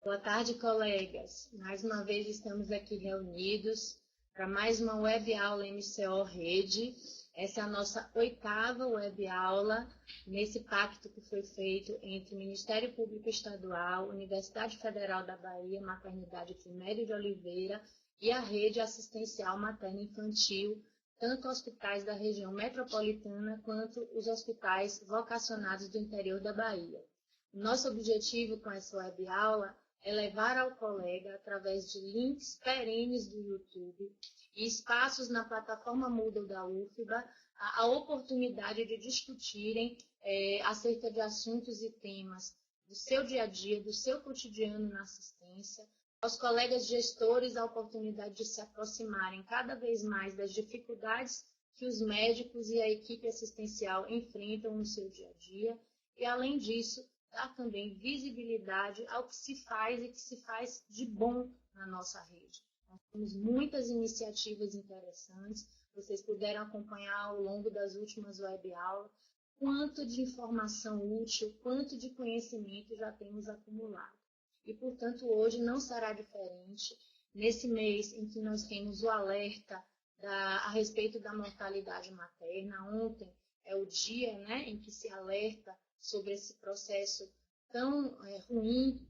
Boa tarde, colegas. Mais uma vez estamos aqui reunidos para mais uma web aula MCO Rede. Essa é a nossa 8ª web aula nesse pacto que foi feito entre o Ministério Público Estadual, Universidade Federal da Bahia, Maternidade Primério de Oliveira e a Rede Assistencial Materno-Infantil, tanto hospitais da região metropolitana quanto os hospitais vocacionados do interior da Bahia. Nosso objetivo com essa web aula é levar ao colega, através de links perenes do YouTube e espaços na plataforma Moodle da UFBA, a oportunidade de discutirem acerca de assuntos e temas do seu dia a dia, do seu cotidiano na assistência, aos colegas gestores a oportunidade de se aproximarem cada vez mais das dificuldades que os médicos e a equipe assistencial enfrentam no seu dia a dia e, além disso, dar também visibilidade ao que se faz e que se faz de bom na nossa rede. Nós temos muitas iniciativas interessantes, vocês puderam acompanhar ao longo das últimas web aulas, quanto de informação útil, quanto de conhecimento já temos acumulado. E, portanto, hoje não será diferente. Nesse mês em que nós temos o alerta a respeito da mortalidade materna, ontem é o dia, em que se alerta sobre esse processo tão ruim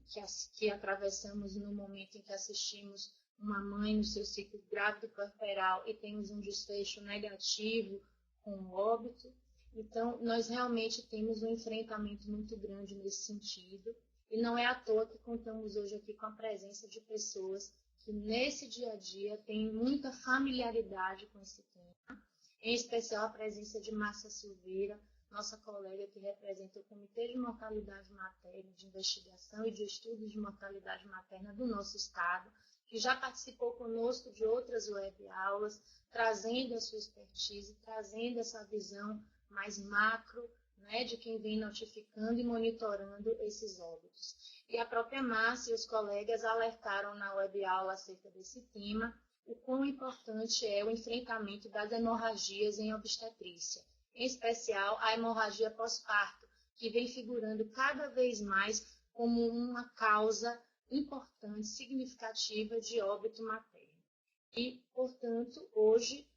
que atravessamos no momento em que assistimos uma mãe no seu ciclo grávido puerperal e temos um desfecho negativo com óbito. Então, nós realmente temos um enfrentamento muito grande nesse sentido. E não é à toa que contamos hoje aqui com a presença de pessoas que nesse dia a dia têm muita familiaridade com esse tema, em especial a presença de Márcia Silveira, nossa colega que representa o Comitê de Mortalidade Materna, de Investigação e de Estudos de Mortalidade Materna do nosso estado, que já participou conosco de outras web aulas, trazendo a sua expertise, trazendo essa visão mais macro, de quem vem notificando e monitorando esses óbitos. E a própria Márcia e os colegas alertaram na web aula acerca desse tema o quão importante é o enfrentamento das hemorragias em obstetrícia, em especial a hemorragia pós-parto, que vem figurando cada vez mais como uma causa importante, significativa de óbito materno. E, portanto, hoje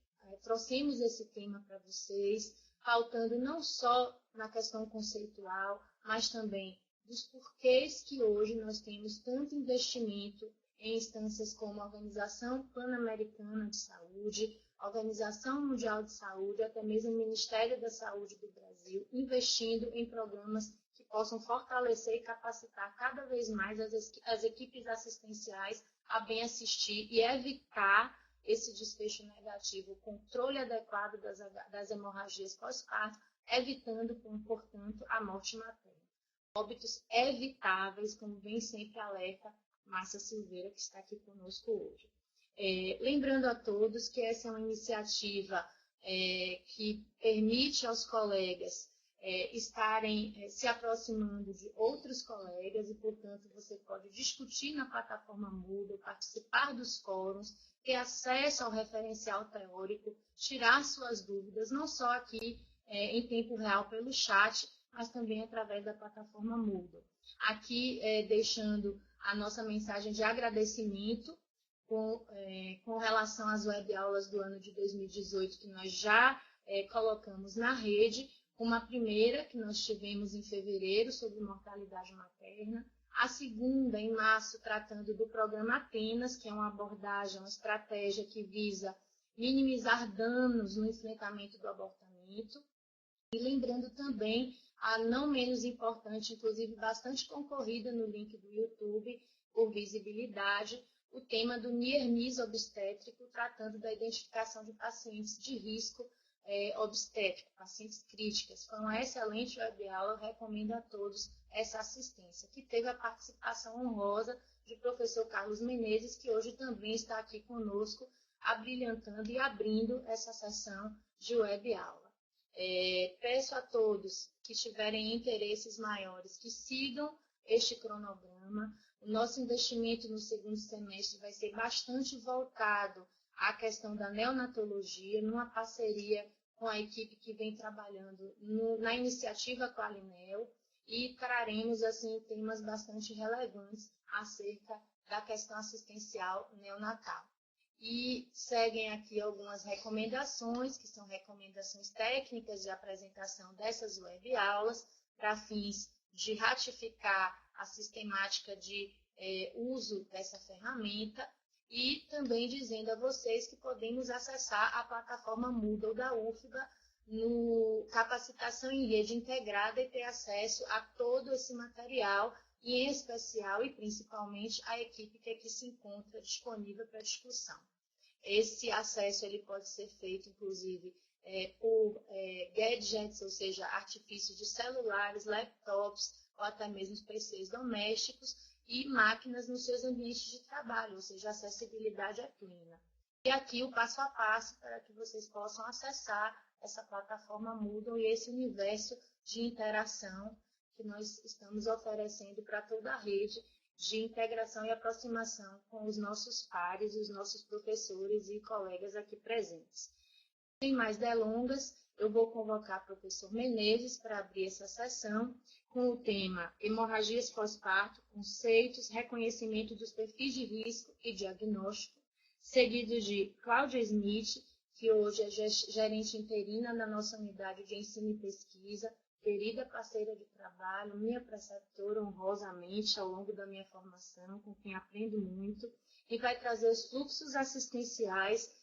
trouxemos esse tema para vocês, pautando não só na questão conceitual, mas também dos porquês que hoje nós temos tanto investimento em instâncias como a Organização Pan-Americana de Saúde, a Organização Mundial de Saúde, até mesmo o Ministério da Saúde do Brasil, investindo em programas que possam fortalecer e capacitar cada vez mais as equipes assistenciais a bem assistir e evitar esse desfecho negativo, o controle adequado das hemorragias pós-parto, evitando, portanto, a morte materna. Óbitos evitáveis, como vem sempre alerta Márcia Silveira, que está aqui conosco hoje. Lembrando a todos que essa é uma iniciativa que permite aos colegas estarem se aproximando de outros colegas e, portanto, você pode discutir na plataforma Moodle, participar dos fóruns, ter acesso ao referencial teórico, tirar suas dúvidas, não só aqui em tempo real pelo chat, mas também através da plataforma Moodle. Aqui, deixando a nossa mensagem de agradecimento com relação às web aulas do ano de 2018, que nós já colocamos na rede, uma primeira que nós tivemos em fevereiro sobre mortalidade materna, a segunda em março tratando do programa Atenas, que é uma abordagem, uma estratégia que visa minimizar danos no enfrentamento do abortamento, e lembrando também a não menos importante, inclusive bastante concorrida no link do YouTube, por visibilidade, o tema do NIR-MIS obstétrico, tratando da identificação de pacientes de risco obstétrico, pacientes críticas. Foi uma excelente web aula, eu recomendo a todos essa assistência, que teve a participação honrosa de professor Carlos Menezes, que hoje também está aqui conosco, abrilhantando e abrindo essa sessão de web aula. Peço a todos que tiverem interesses maiores que sigam este cronograma. O nosso investimento no segundo semestre vai ser bastante voltado à questão da neonatologia, numa parceria com a equipe que vem trabalhando na iniciativa Qualinel, e traremos assim temas bastante relevantes acerca da questão assistencial neonatal. E seguem aqui algumas recomendações, que são recomendações técnicas de apresentação dessas web-aulas, para fins de ratificar a sistemática de uso dessa ferramenta, e também dizendo a vocês que podemos acessar a plataforma Moodle da UFBA no Capacitação em Rede Integrada e ter acesso a todo esse material, e em especial e principalmente a equipe que aqui se encontra disponível para discussão. Esse acesso ele pode ser feito, inclusive, por gadgets, ou seja, artifícios de celulares, laptops ou até mesmo PCs domésticos e máquinas nos seus ambientes de trabalho, ou seja, a acessibilidade é plena. E aqui o passo a passo para que vocês possam acessar essa plataforma Moodle e esse universo de interação que nós estamos oferecendo para toda a rede de integração e aproximação com os nossos pares, os nossos professores e colegas aqui presentes. Sem mais delongas, eu vou convocar o professor Menezes para abrir essa sessão com o tema Hemorragias pós-parto, conceitos, reconhecimento dos perfis de risco e diagnóstico, seguido de Cláudia Smith, que hoje é gerente interina na nossa unidade de ensino e pesquisa, querida parceira de trabalho, minha preceptora honrosamente ao longo da minha formação, com quem aprendo muito, e vai trazer os fluxos assistenciais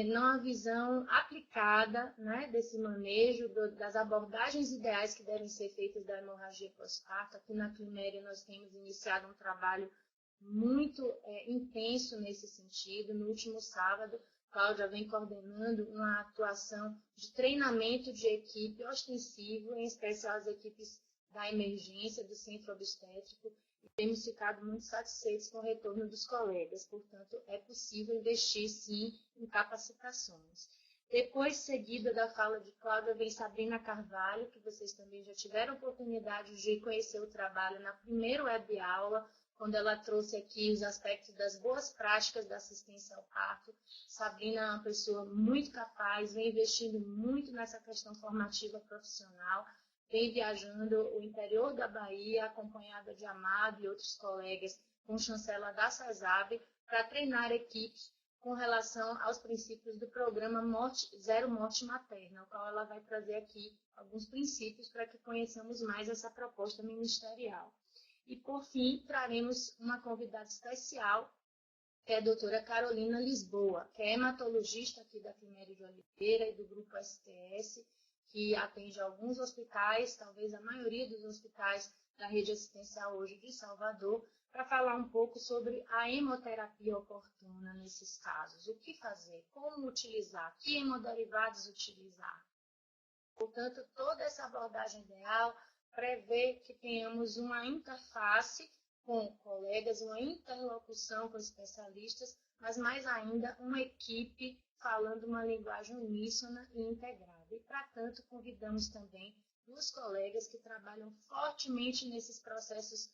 numa visão aplicada, né, desse manejo, das abordagens ideais que devem ser feitas da hemorragia pós-parto. Aqui na Climéria nós temos iniciado um trabalho muito intenso nesse sentido. No último sábado, Cláudia vem coordenando uma atuação de treinamento de equipe ostensivo, em especial as equipes da emergência, do centro obstétrico, e temos ficado muito satisfeitos com o retorno dos colegas. Portanto, é possível investir, sim, em capacitações. Depois, seguida da fala de Cláudia, vem Sabrina Carvalho, que vocês também já tiveram oportunidade de conhecer o trabalho na primeira web-aula, quando ela trouxe aqui os aspectos das boas práticas da assistência ao parto. Sabrina é uma pessoa muito capaz, vem investindo muito nessa questão formativa profissional, vem viajando o interior da Bahia, acompanhada de Amado e outros colegas, com chancela da CESAB, para treinar equipes com relação aos princípios do programa Zero Morte Materna, ao qual ela vai trazer aqui alguns princípios para que conheçamos mais essa proposta ministerial. E, por fim, traremos uma convidada especial, que é a doutora Carolina Lisboa, que é hematologista aqui da Climéria de Oliveira e do Grupo STS, que atende alguns hospitais, talvez a maioria dos hospitais da rede assistencial hoje de Salvador, para falar um pouco sobre a hemoterapia oportuna nesses casos. O que fazer, como utilizar, que hemoderivados utilizar. Portanto, toda essa abordagem ideal prevê que tenhamos uma interface com colegas, uma interlocução com especialistas, mas mais ainda uma equipe falando uma linguagem uníssona e integrada. E, para tanto, convidamos também os colegas que trabalham fortemente nesses processos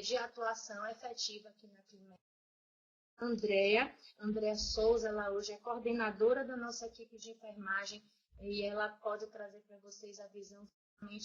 de atuação efetiva aqui na Climéria. Andréa Souza, ela hoje é coordenadora da nossa equipe de enfermagem e ela pode trazer para vocês a visão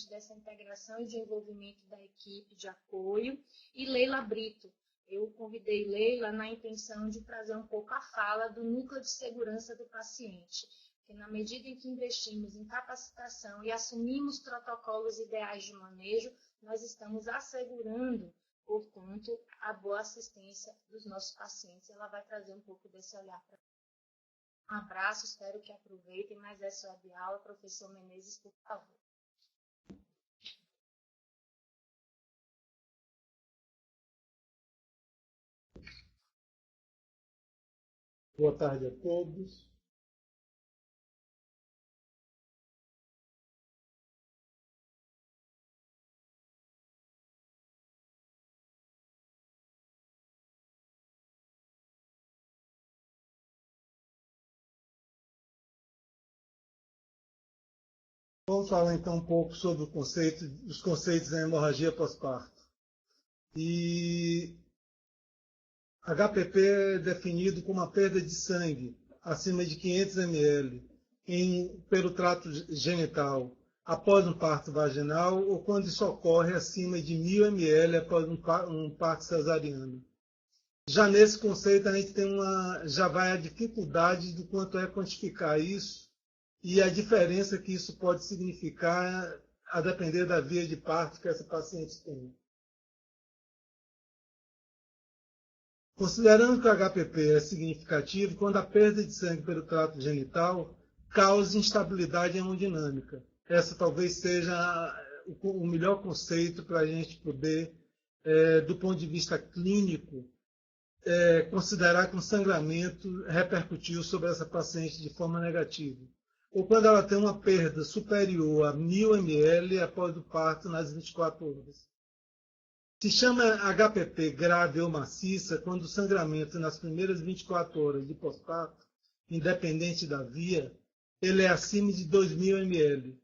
dessa integração e de envolvimento da equipe de apoio. E Leila Brito, eu convidei Leila na intenção de trazer um pouco a fala do núcleo de segurança do paciente, que na medida em que investimos em capacitação e assumimos protocolos ideais de manejo, nós estamos assegurando, portanto, a boa assistência dos nossos pacientes. Ela vai trazer um pouco desse olhar para um abraço, espero que aproveitem, mas essa é a aula. Professor Menezes, por favor. Boa tarde a todos. Vamos falar então um pouco sobre os conceitos da hemorragia pós-parto. E HPP é definido como uma perda de sangue acima de 500 ml pelo trato genital, após um parto vaginal ou quando isso ocorre acima de 1.000 ml após um parto cesariano. Já nesse conceito, a gente já vai a dificuldade do quanto é quantificar isso e a diferença que isso pode significar a depender da via de parto que essa paciente tem. Considerando que o HPP é significativo quando a perda de sangue pelo trato genital causa instabilidade hemodinâmica. Essa talvez seja o melhor conceito para a gente poder, do ponto de vista clínico, considerar que um sangramento repercutiu sobre essa paciente de forma negativa. Ou quando ela tem uma perda superior a 1.000 ml após o parto nas 24 horas. Se chama HPP grave ou maciça quando o sangramento nas primeiras 24 horas de pós-parto, independente da via, ele é acima de 2.000 ml,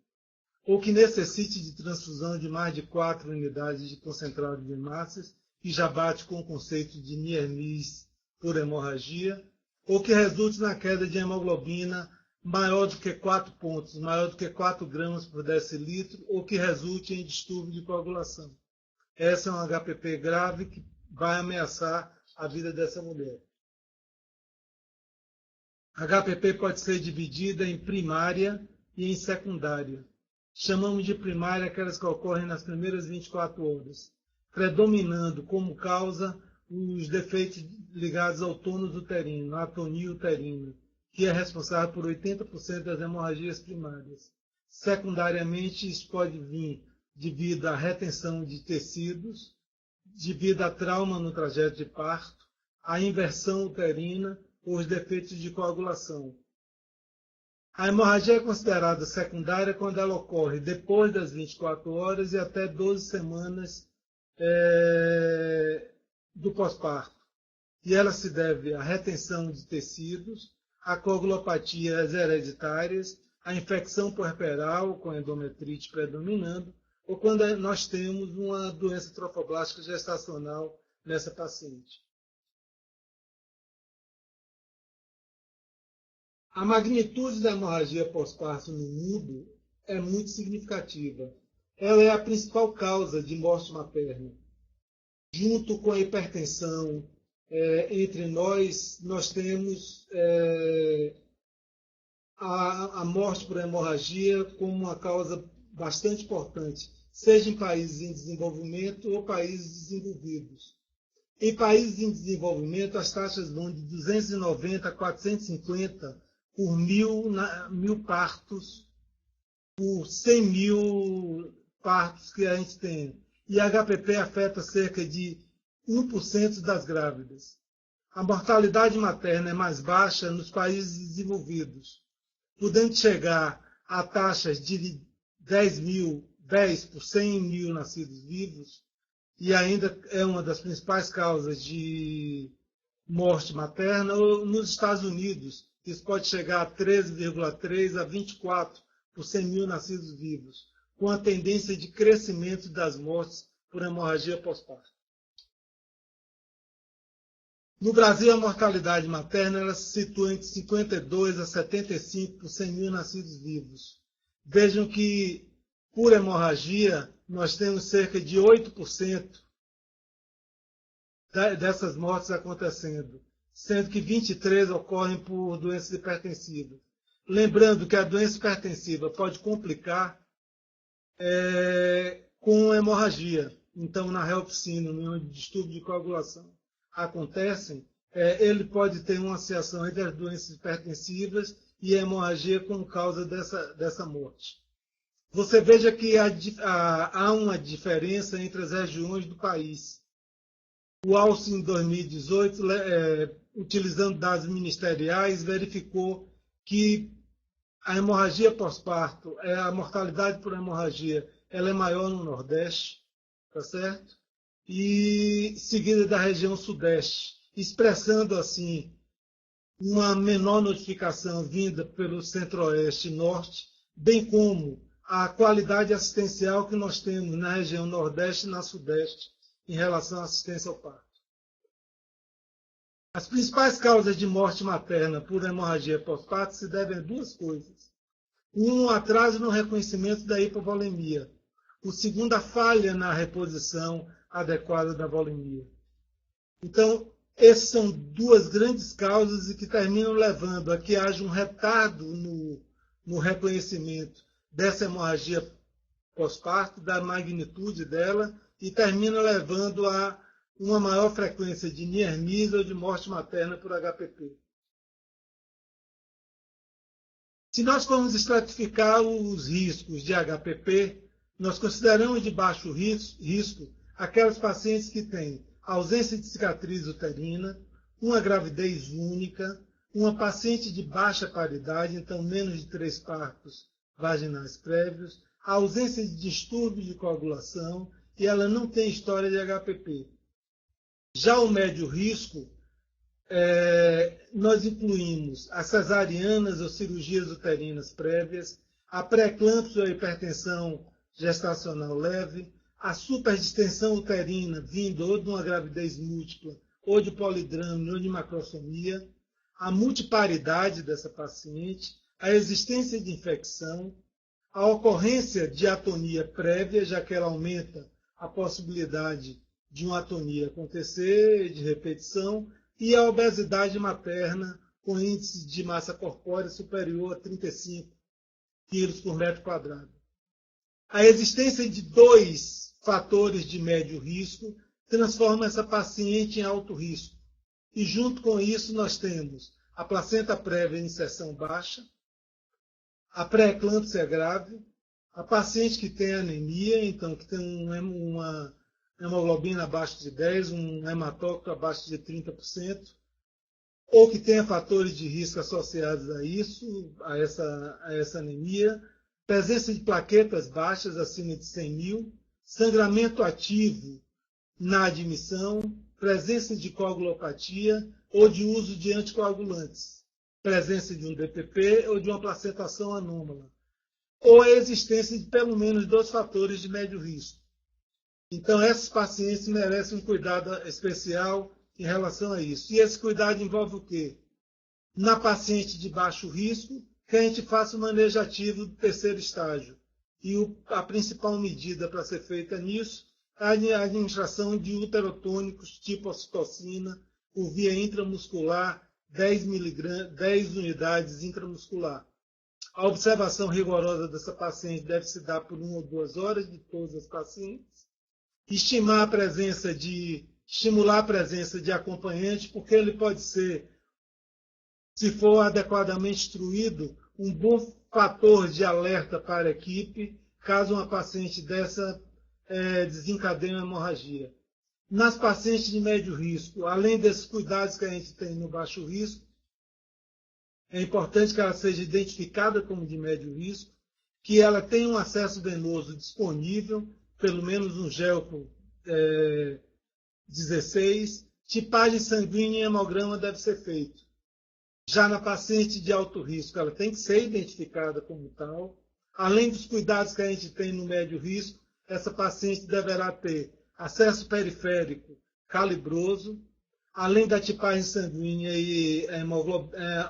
ou que necessite de transfusão de mais de 4 unidades de concentrado de hemácias, que já bate com o conceito de Near-Miss por hemorragia, ou que resulte na queda de hemoglobina maior do que 4 pontos, maior do que 4 gramas por decilitro, ou que resulte em distúrbio de coagulação. Essa é um HPP grave que vai ameaçar a vida dessa mulher. HPP pode ser dividida em primária e em secundária. Chamamos de primária aquelas que ocorrem nas primeiras 24 horas, predominando como causa os defeitos ligados ao tônus uterino, a atonia uterina, que é responsável por 80% das hemorragias primárias. Secundariamente, isso pode vir devido à retenção de tecidos, devido a trauma no trajeto de parto, à inversão uterina ou os defeitos de coagulação. A hemorragia é considerada secundária quando ela ocorre depois das 24 horas e até 12 semanas do pós-parto. E ela se deve à retenção de tecidos, a coagulopatias hereditárias, a infecção puerperal com endometrite predominando, ou quando nós temos uma doença trofoblástica gestacional nessa paciente. A magnitude da hemorragia pós-parto no mundo é muito significativa. Ela é a principal causa de morte materna. Junto com a hipertensão, entre nós temos a morte por hemorragia como uma causa bastante importante, seja em países em desenvolvimento ou países desenvolvidos. Em países em desenvolvimento, as taxas vão de 290 a 450 por 1.000 partos, por 100.000 partos que a gente tem. E a HPP afeta cerca de 1% das grávidas. A mortalidade materna é mais baixa nos países desenvolvidos, podendo chegar a taxas de 10 por 100.000 nascidos vivos, e ainda é uma das principais causas de morte materna. Nos Estados Unidos, isso pode chegar a 13,3 a 24 por 100.000 nascidos vivos, com a tendência de crescimento das mortes por hemorragia pós-parto. No Brasil, a mortalidade materna ela se situa entre 52 a 75 por 100.000 nascidos vivos. Vejam que, por hemorragia, nós temos cerca de 8% dessas mortes acontecendo, sendo que 23 ocorrem por doenças hipertensivas. Lembrando que a doença hipertensiva pode complicar com hemorragia. Então, na reopsina, no distúrbio de coagulação, acontecem, ele pode ter uma associação entre as doenças hipertensivas e a hemorragia como causa dessa morte. Você veja que há uma diferença entre as regiões do país. O ALCE, em 2018, utilizando dados ministeriais, verificou que a hemorragia pós-parto, a mortalidade por hemorragia, ela é maior no Nordeste, tá certo? E seguida da região Sudeste, expressando assim uma menor notificação vinda pelo Centro-Oeste e Norte, bem como a qualidade assistencial que nós temos na região Nordeste e na Sudeste em relação à assistência ao parto. As principais causas de morte materna por hemorragia pós-parto se devem a duas coisas. Um atraso no reconhecimento da hipovolemia. O segundo, a falha na reposição adequada da volemia. Então, essas são duas grandes causas e que terminam levando a que haja um retardo no reconhecimento dessa hemorragia pós-parto, da magnitude dela, e termina levando a uma maior frequência de niermíase ou de morte materna por HPP. Se nós formos estratificar os riscos de HPP, nós consideramos de baixo risco aquelas pacientes que têm ausência de cicatriz uterina, uma gravidez única, uma paciente de baixa paridade, então menos de 3 partos vaginais prévios, a ausência de distúrbios de coagulação e ela não tem história de HPP. Já o médio risco, nós incluímos as cesarianas ou cirurgias uterinas prévias, a pré-eclâmpsia ou hipertensão gestacional leve, a superdistensão uterina vindo ou de uma gravidez múltipla, ou de polidrama, ou de macrosomia, a multiparidade dessa paciente, a existência de infecção, a ocorrência de atonia prévia, já que ela aumenta a possibilidade de uma atonia acontecer, de repetição, e a obesidade materna com índice de massa corpórea superior a 35 quilos por metro quadrado. A existência de 2 fatores de médio risco transforma essa paciente em alto risco. E junto com isso nós temos a placenta prévia em inserção baixa, a pré-eclâmpsia grave, a paciente que tem anemia, então que tem uma hemoglobina abaixo de 10, um hematócrito abaixo de 30%, ou que tenha fatores de risco associados a isso, a essa anemia, presença de plaquetas baixas acima de 100 mil, sangramento ativo na admissão, presença de coagulopatia ou de uso de anticoagulantes, presença de um DPP ou de uma placentação anômala, ou a existência de pelo menos 2 fatores de médio risco. Então, esses pacientes merecem um cuidado especial em relação a isso. E esse cuidado envolve o quê? Na paciente de baixo risco, que a gente faça o manejo ativo do 3º estágio. E a principal medida para ser feita nisso é a administração de uterotônicos tipo ocitocina por via intramuscular, 10 unidades intramuscular. A observação rigorosa dessa paciente deve se dar por 1 ou 2 horas de todas as pacientes. Estimular a presença de acompanhante, porque ele pode ser, se for adequadamente instruído, um bom fator de alerta para a equipe, caso uma paciente dessa desencadeie uma hemorragia. Nas pacientes de médio risco, além desses cuidados que a gente tem no baixo risco, é importante que ela seja identificada como de médio risco, que ela tenha um acesso venoso disponível, pelo menos um gelco 16, tipagem sanguínea e hemograma deve ser feito. Já na paciente de alto risco, ela tem que ser identificada como tal. Além dos cuidados que a gente tem no médio risco, essa paciente deverá ter acesso periférico calibroso. Além da tipagem sanguínea e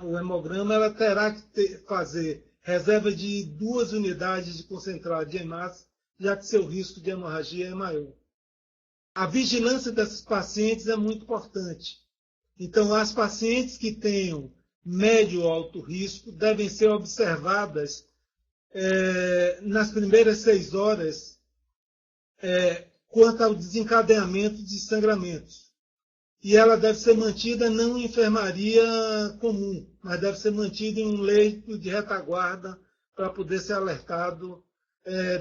o hemograma, ela terá que fazer reserva de 2 unidades de concentrado de hemácia, já que seu risco de hemorragia é maior. A vigilância dessas pacientes é muito importante. Então, as pacientes que tenham médio ou alto risco devem ser observadas nas primeiras 6 horas quanto ao desencadeamento de sangramentos. E ela deve ser mantida não em enfermaria comum, mas deve ser mantida em um leito de retaguarda para poder ser alertado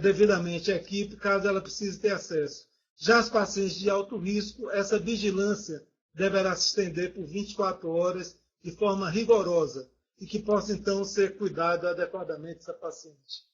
devidamente à equipe, caso ela precise ter acesso. Já as pacientes de alto risco, essa vigilância deverá se estender por 24 horas de forma rigorosa e que possa, então, ser cuidado adequadamente dessa paciente.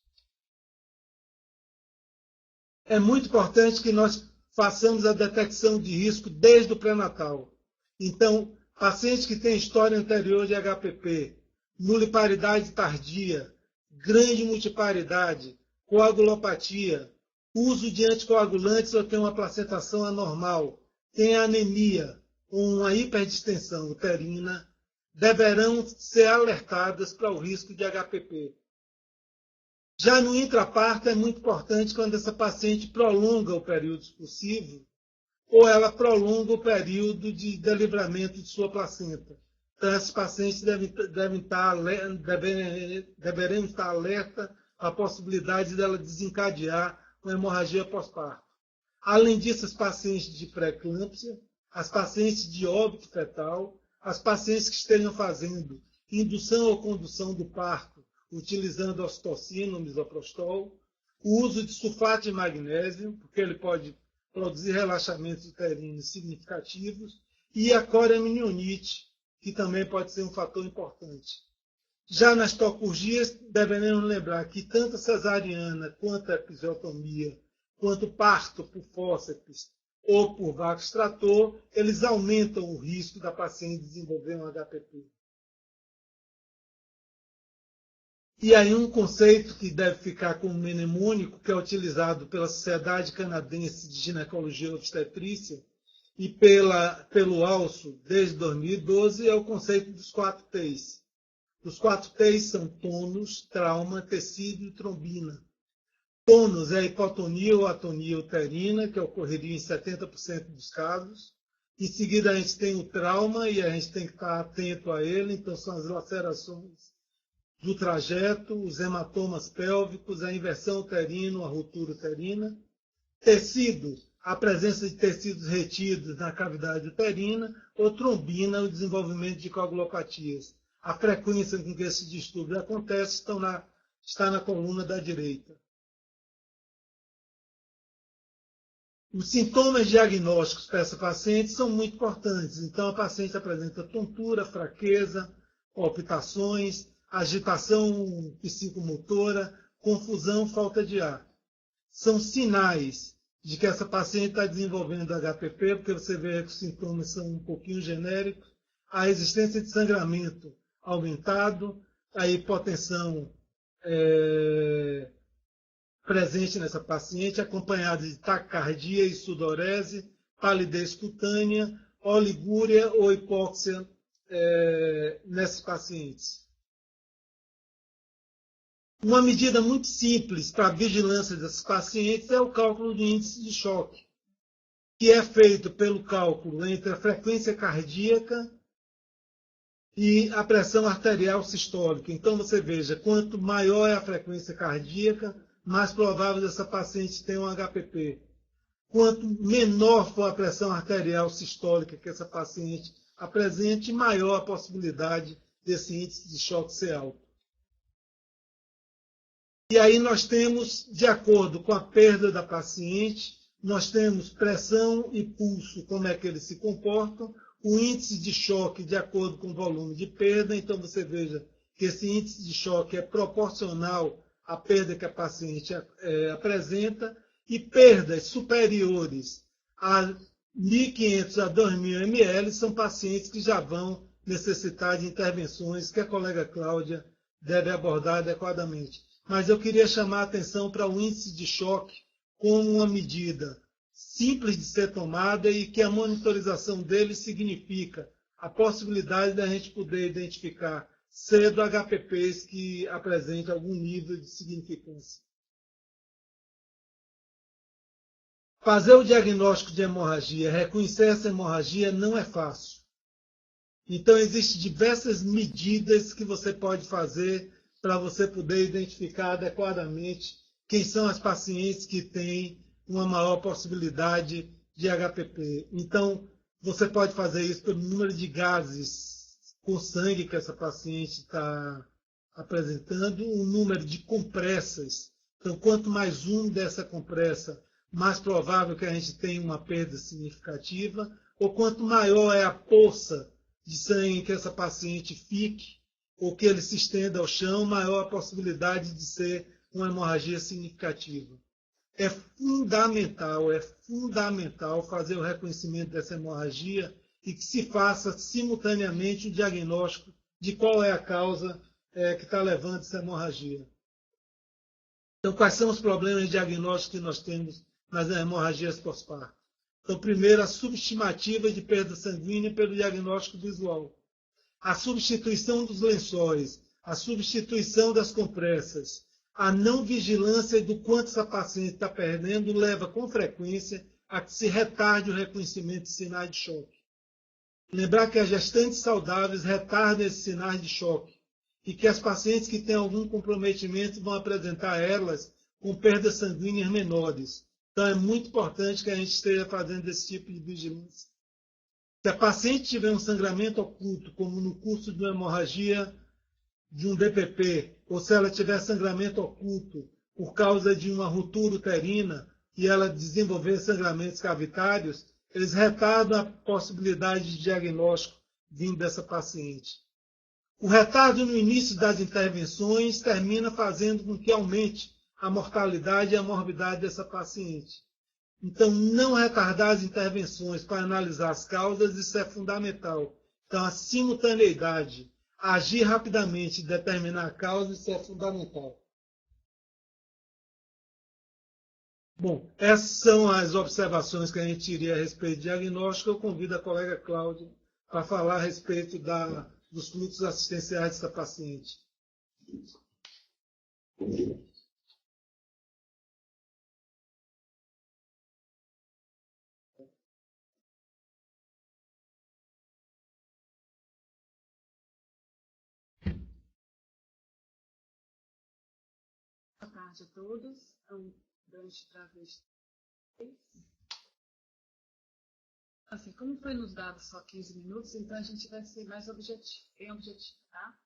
É muito importante que nós façamos a detecção de risco desde o pré-natal. Então, pacientes que têm história anterior de HPP, nuliparidade tardia, grande multiparidade, coagulopatia, uso de anticoagulantes ou tem uma placentação anormal, tem anemia ou uma hiperdistensão uterina, deverão ser alertadas para o risco de HPP. Já no intraparto é muito importante quando essa paciente prolonga o período expulsivo ou ela prolonga o período de delivramento de sua placenta. Então, esses pacientes deveremos estar alerta à possibilidade dela desencadear uma hemorragia pós-parto. Além disso, as pacientes de pré-eclâmpsia, as pacientes de óbito fetal, as pacientes que estejam fazendo indução ou condução do parto, utilizando ocitocina ou misoprostol, o uso de sulfato de magnésio, porque ele pode produzir relaxamentos uterinos significativos, e a coriamnioniate, que também pode ser um fator importante. Já nas tocurgias, devemos lembrar que tanto a cesariana, quanto a episiotomia, quanto o parto por fórceps ou por vácuo extrator, eles aumentam o risco da paciente desenvolver um HPP. E aí um conceito que deve ficar como mnemônico, que é utilizado pela Sociedade Canadense de Ginecologia e Obstetrícia e pelo ALSO desde 2012, é o conceito dos 4 T's. Os 4 T's são tônus, trauma, tecido e trombina. Tônus é a hipotonia ou atonia uterina, que ocorreria em 70% dos casos. Em seguida, a gente tem o trauma e a gente tem que estar atento a ele, então são as lacerações do trajeto, os hematomas pélvicos, a inversão uterina, a ruptura uterina. Tecido, a presença de tecidos retidos na cavidade uterina, ou trombina, o desenvolvimento de coagulopatias. A frequência com que esse distúrbio acontece está na coluna da direita. Os sintomas diagnósticos para essa paciente são muito importantes. Então, a paciente apresenta tontura, fraqueza, palpitações, agitação psicomotora, confusão, falta de ar. São sinais de que essa paciente está desenvolvendo HPP, porque você vê que os sintomas são um pouquinho genéricos. A existência de sangramento aumentado, a hipotensão presente nessa paciente, acompanhada de taquicardia e sudorese, palidez cutânea, oligúria ou hipóxia nessas pacientes. Uma medida muito simples para a vigilância dessas pacientes é o cálculo do índice de choque, que é feito pelo cálculo entre a frequência cardíaca e a pressão arterial sistólica. Então, você veja, quanto maior é a frequência cardíaca, mais provável dessa paciente ter um HPP. Quanto menor for a pressão arterial sistólica que essa paciente apresente, maior a possibilidade desse índice de choque ser alto. E aí nós temos, de acordo com a perda da paciente, nós temos pressão e pulso, como é que eles se comportam, o índice de choque de acordo com o volume de perda. Então você veja que esse índice de choque é proporcional à perda que a paciente apresenta, e perdas superiores a 1.500 a 2.000 ml são pacientes que já vão necessitar de intervenções que a colega Cláudia deve abordar adequadamente. Mas eu queria chamar a atenção para o índice de choque como uma medida simples de ser tomada e que a monitorização dele significa a possibilidade da gente poder identificar cedo HPPs que apresentem algum nível de significância. Fazer o diagnóstico de hemorragia, reconhecer essa hemorragia não é fácil. Então, existem diversas medidas que você pode fazer para você poder identificar adequadamente quem são as pacientes que têm uma maior possibilidade de HPP. Então, você pode fazer isso pelo número de gases com sangue que essa paciente está apresentando, o número de compressas. Então, quanto mais dessa compressa, mais provável que a gente tenha uma perda significativa, ou quanto maior é a poça de sangue que essa paciente fique, ou que ele se estenda ao chão, maior a possibilidade de ser uma hemorragia significativa. É fundamental fazer o reconhecimento dessa hemorragia e que se faça simultaneamente o diagnóstico de qual é a causa que está levando essa hemorragia. Então, quais são os problemas diagnósticos que nós temos nas hemorragias pós-parto? Então, primeiro, a subestimativa de perda sanguínea pelo diagnóstico visual. A substituição dos lençóis, a substituição das compressas, A não vigilância do quanto essa paciente está perdendo leva com frequência a que se retarde o reconhecimento de sinais de choque. Lembrar que as gestantes saudáveis retardam esses sinais de choque e que as pacientes que têm algum comprometimento vão apresentar elas com perdas sanguíneas menores. Então é muito importante que a gente esteja fazendo esse tipo de vigilância. Se a paciente tiver um sangramento oculto, como no curso de uma hemorragia de um DPP, ou se ela tiver sangramento oculto por causa de uma ruptura uterina e ela desenvolver sangramentos cavitários, eles retardam a possibilidade de diagnóstico vindo dessa paciente. O retardo no início das intervenções termina fazendo com que aumente a mortalidade e a morbidade dessa paciente. Então, não retardar as intervenções para analisar as causas, isso é fundamental. Então, a simultaneidade, agir rapidamente e determinar a causa, isso é fundamental. Bom, essas são as observações que a gente iria a respeito de diagnóstico. Eu convido a colega Cláudia para falar a respeito dos fluxos assistenciais dessa paciente. Boa tarde a todos. É um grande prazer estar aqui. Assim, como foi nos dado só 15 minutos, então a gente vai ser mais bem objetivo, tá?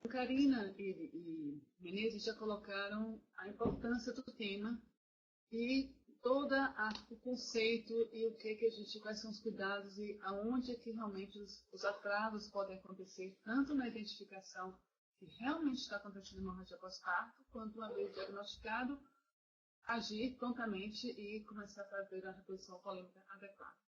A Karina e Menezes já colocaram a importância do tema e todo o conceito e o que a gente, quais são os cuidados e aonde é que realmente os atrasos podem acontecer, tanto na identificação que realmente está acontecendo hemorragia pós-parto, quanto uma vez diagnosticado, agir prontamente e começar a fazer a reposição polêmica adequada.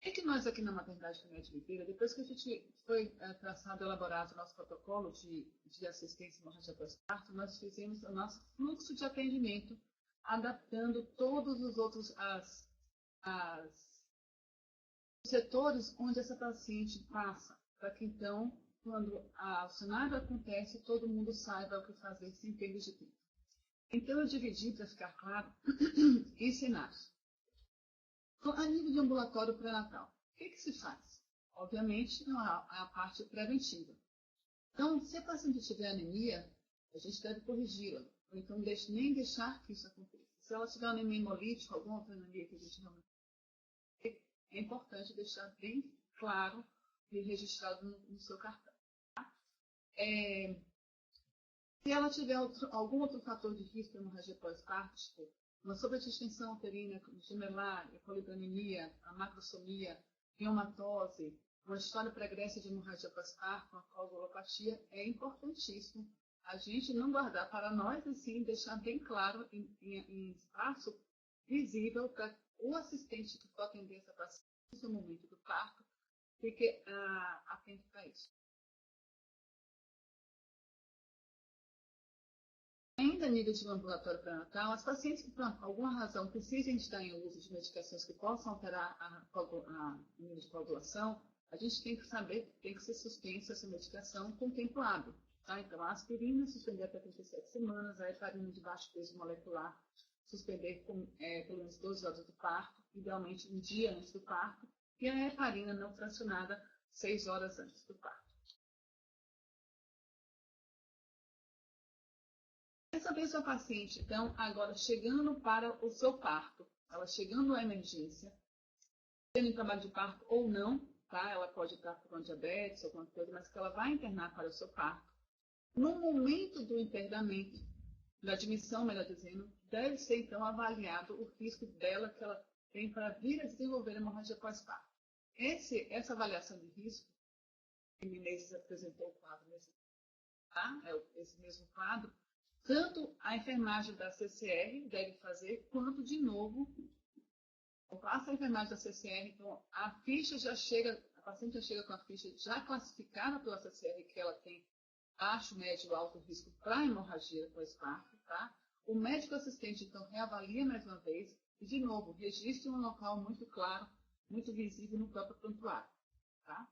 É que nós aqui na Maternidade Clemente Oliveira, depois que a gente foi traçado e elaborado o nosso protocolo de assistência à hemorragia pós-parto, nós fizemos o nosso fluxo de atendimento, adaptando todos os outros os setores onde essa paciente passa, para que então, quando o cenário acontece, todo mundo saiba o que fazer sem perda de tempo. Então, eu dividi, para ficar claro, em cenários. Então, a nível de ambulatório pré-natal, o que se faz? Obviamente, a parte preventiva. Então, se a paciente tiver anemia, a gente deve corrigi-la, ou então nem deixar que isso aconteça. Se ela tiver anemia hemolítica, alguma outra anemia que a gente realmente é importante deixar bem claro e registrado no seu cartão. Tá? Se ela tiver algum outro fator de risco de hemorragia pós-parto, tipo uma sobredistensão uterina, gemelar, polipanemia, a macrosomia, reumatose, uma história pregressa de hemorragia pós-parto, uma coagulopatia, é importantíssimo a gente não guardar para nós e sim deixar bem claro em espaço visível para o assistente que for atender essa paciente no momento do parto fique atento para isso. Ainda a nível de ambulatório pré-natal, as pacientes que, por alguma razão, precisem estar em uso de medicações que possam alterar o nível de coagulação, a gente tem que saber que tem que ser suspensa essa medicação com tempo hábil. Tá? Então, a aspirina suspender até 37 semanas, a heparina de baixo peso molecular suspender pelo menos 12 horas do parto, idealmente um dia antes do parto, e a heparina não fracionada 6 horas antes do parto. Essa mesma paciente, então, agora chegando para o seu parto, ela chegando à emergência, tendo em trabalho de parto ou não, tá? Ela pode estar com diabetes ou alguma coisa, mas que ela vai internar para o seu parto. No momento do internamento, da admissão, melhor dizendo, deve ser, então, avaliado o risco dela que ela tem para vir a desenvolver hemorragia pós-parto. Essa avaliação de risco, que Menezes apresentou o quadro, tá? Esse mesmo quadro, tanto a enfermagem da CCR deve fazer, quanto, de novo, passa a enfermagem da CCR, então a ficha já chega, a paciente já chega com a ficha já classificada pela CCR que ela tem baixo, médio, alto risco para hemorragia pós-parto, tá? O médico assistente, então, reavalia mais uma vez e, de novo, registra um local muito claro, muito visível no próprio prontuário, tá?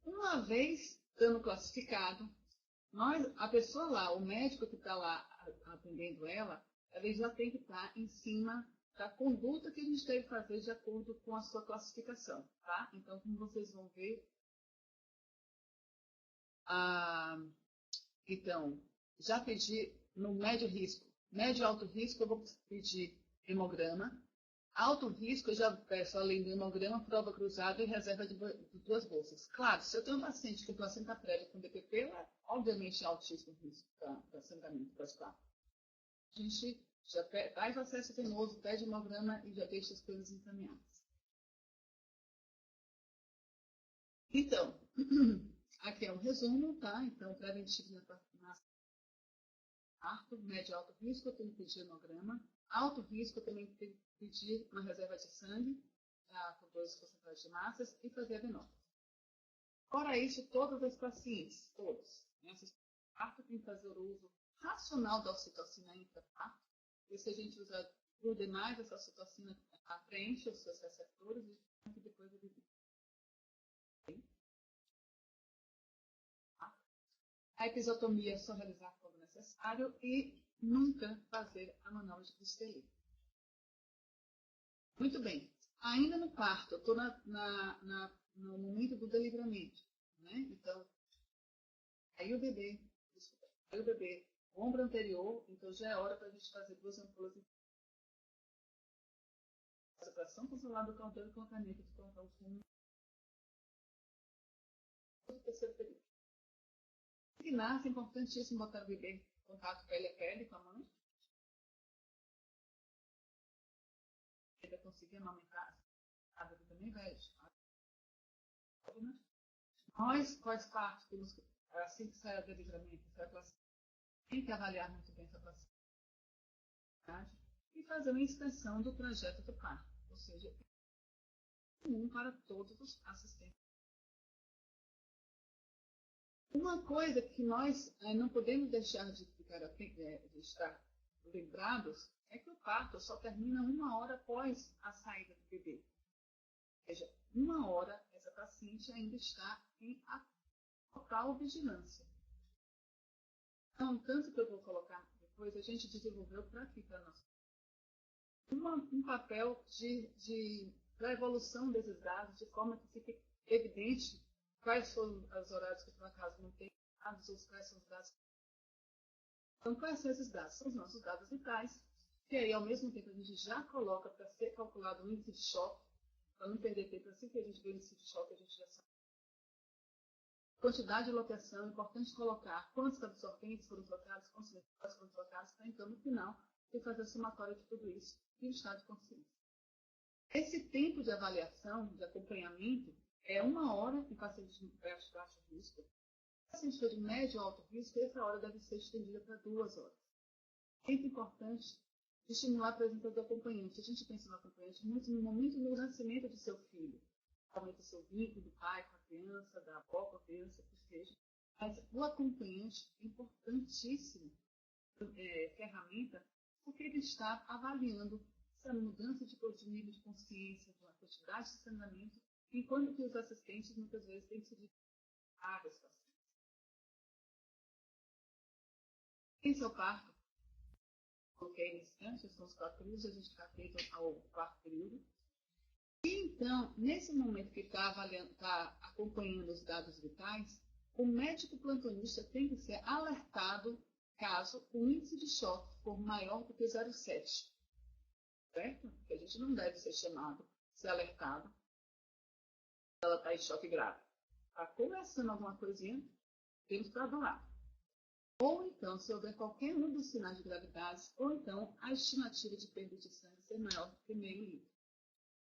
Uma vez estando classificado. A pessoa lá, o médico que está lá atendendo ela, ele já tem que estar em cima da conduta que a gente deve fazer de acordo com a sua classificação, tá? Então, como vocês vão ver, então, já pedi no médio risco. Médio e alto risco, eu vou pedir hemograma. Alto risco, eu já peço, além do hemograma, prova cruzada e reserva de 2 bolsas. Claro, se eu tenho um paciente com placenta prévia com DPP, ela é obviamente altíssimo risco para sangramento pós-parto. A gente já faz acesso venoso, pede hemograma e já deixa as coisas encaminhadas. Então, aqui é um resumo, tá? Então, preventivo na parto, médio e alto risco, eu tenho que pedir hemograma. Alto risco, eu também tenho que pedir uma reserva de sangue, com 2% de massas, e fazer a venose. Fora isso, todos os pacientes, todos, nessas parto, tem que fazer o uso racional da ocitocina intraparto, e se a gente usar por demais, essa ocitocina preenche os seus receptores e depois ele a episiotomia é só realizar quando necessário e nunca fazer a manobra de Steli. Muito bem. Ainda no parto, eu estou no momento do delivramento, né? Então, aí o bebê, ombro anterior, então já é hora para a gente fazer 2 ampolas de separação controlada do caudal e contamento de caudal fundo do terceiro período. Que nasce, é importantíssimo botar o bebê em contato pele a pele com a mãe. Ele vai conseguir amamentar. A bebê também vai. Nós, pós-parto, temos que, assim que sai do livramento, tem que avaliar muito bem essa plasticidade e fazer uma inspeção do trajeto do parto. Ou seja, é comum para todos os assistentes. Uma coisa que nós não podemos deixar de estar lembrados é que o parto só termina 1 hora após a saída do bebê. Ou seja, 1 hora essa paciente ainda está em total vigilância. Então, tanto que eu vou colocar depois, a gente desenvolveu para aqui, para nós, um papel da evolução desses dados, de forma que fique evidente quais foram os horários que, por acaso, não tem dados, ou quais são os dados. Então, quais são esses dados? São os nossos dados vitais, que aí, ao mesmo tempo, a gente já coloca para ser calculado o índice de choque, para não perder tempo. Assim que a gente vê o índice de choque, a gente já sabe. Quantidade de locação, é importante colocar quantos absorventes foram trocados, quantos metais foram trocados, para então, no final, ter fazer a somatória de tudo isso e o estado de consciência. Esse tempo de avaliação, de acompanhamento, é 1 hora em pacientes de baixo risco. Em pacientes de médio ou alto risco, essa hora deve ser estendida para 2 horas. É muito importante estimular a presença do acompanhante. A gente pensa no acompanhante muito no momento do nascimento do seu filho. Aumenta o seu vínculo do pai com a criança, da avó com a criança, que seja. Mas o acompanhante é importantíssimo ferramenta, porque ele está avaliando essa mudança de nível de consciência, de uma quantidade de sangramento, enquanto que os assistentes muitas vezes têm que se dedicar a pacientes. Esse é o parto. Coloquei nesse instante, são os 4 períodos, a gente está feito ao 4º período. E então, nesse momento que está acompanhando os dados vitais, o médico plantonista tem que ser alertado caso o índice de choque for maior do que 0,7. Certo? Porque a gente não deve ser chamado, ser alertado, se ela está em choque grave. Está começando alguma coisinha, temos para doar. Ou então, se houver qualquer um dos sinais de gravidade, ou então a estimativa de perda de sangue ser maior do que meio litro.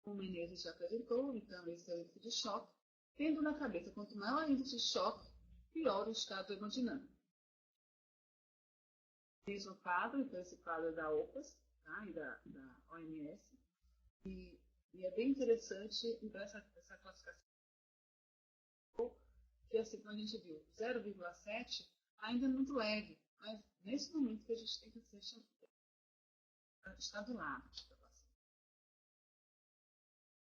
O Menezes já apresentou, então, esse é o índice de choque, tendo na cabeça, quanto maior o índice de choque, pior o estado hemodinâmico. Fiz um quadro, então esse quadro é da OPAS, tá? E da OMS, e é bem interessante essa classificação. Que assim, como a gente viu, 0,7 ainda é muito leve, mas nesse momento que a gente tem que ser está do lado da paciente.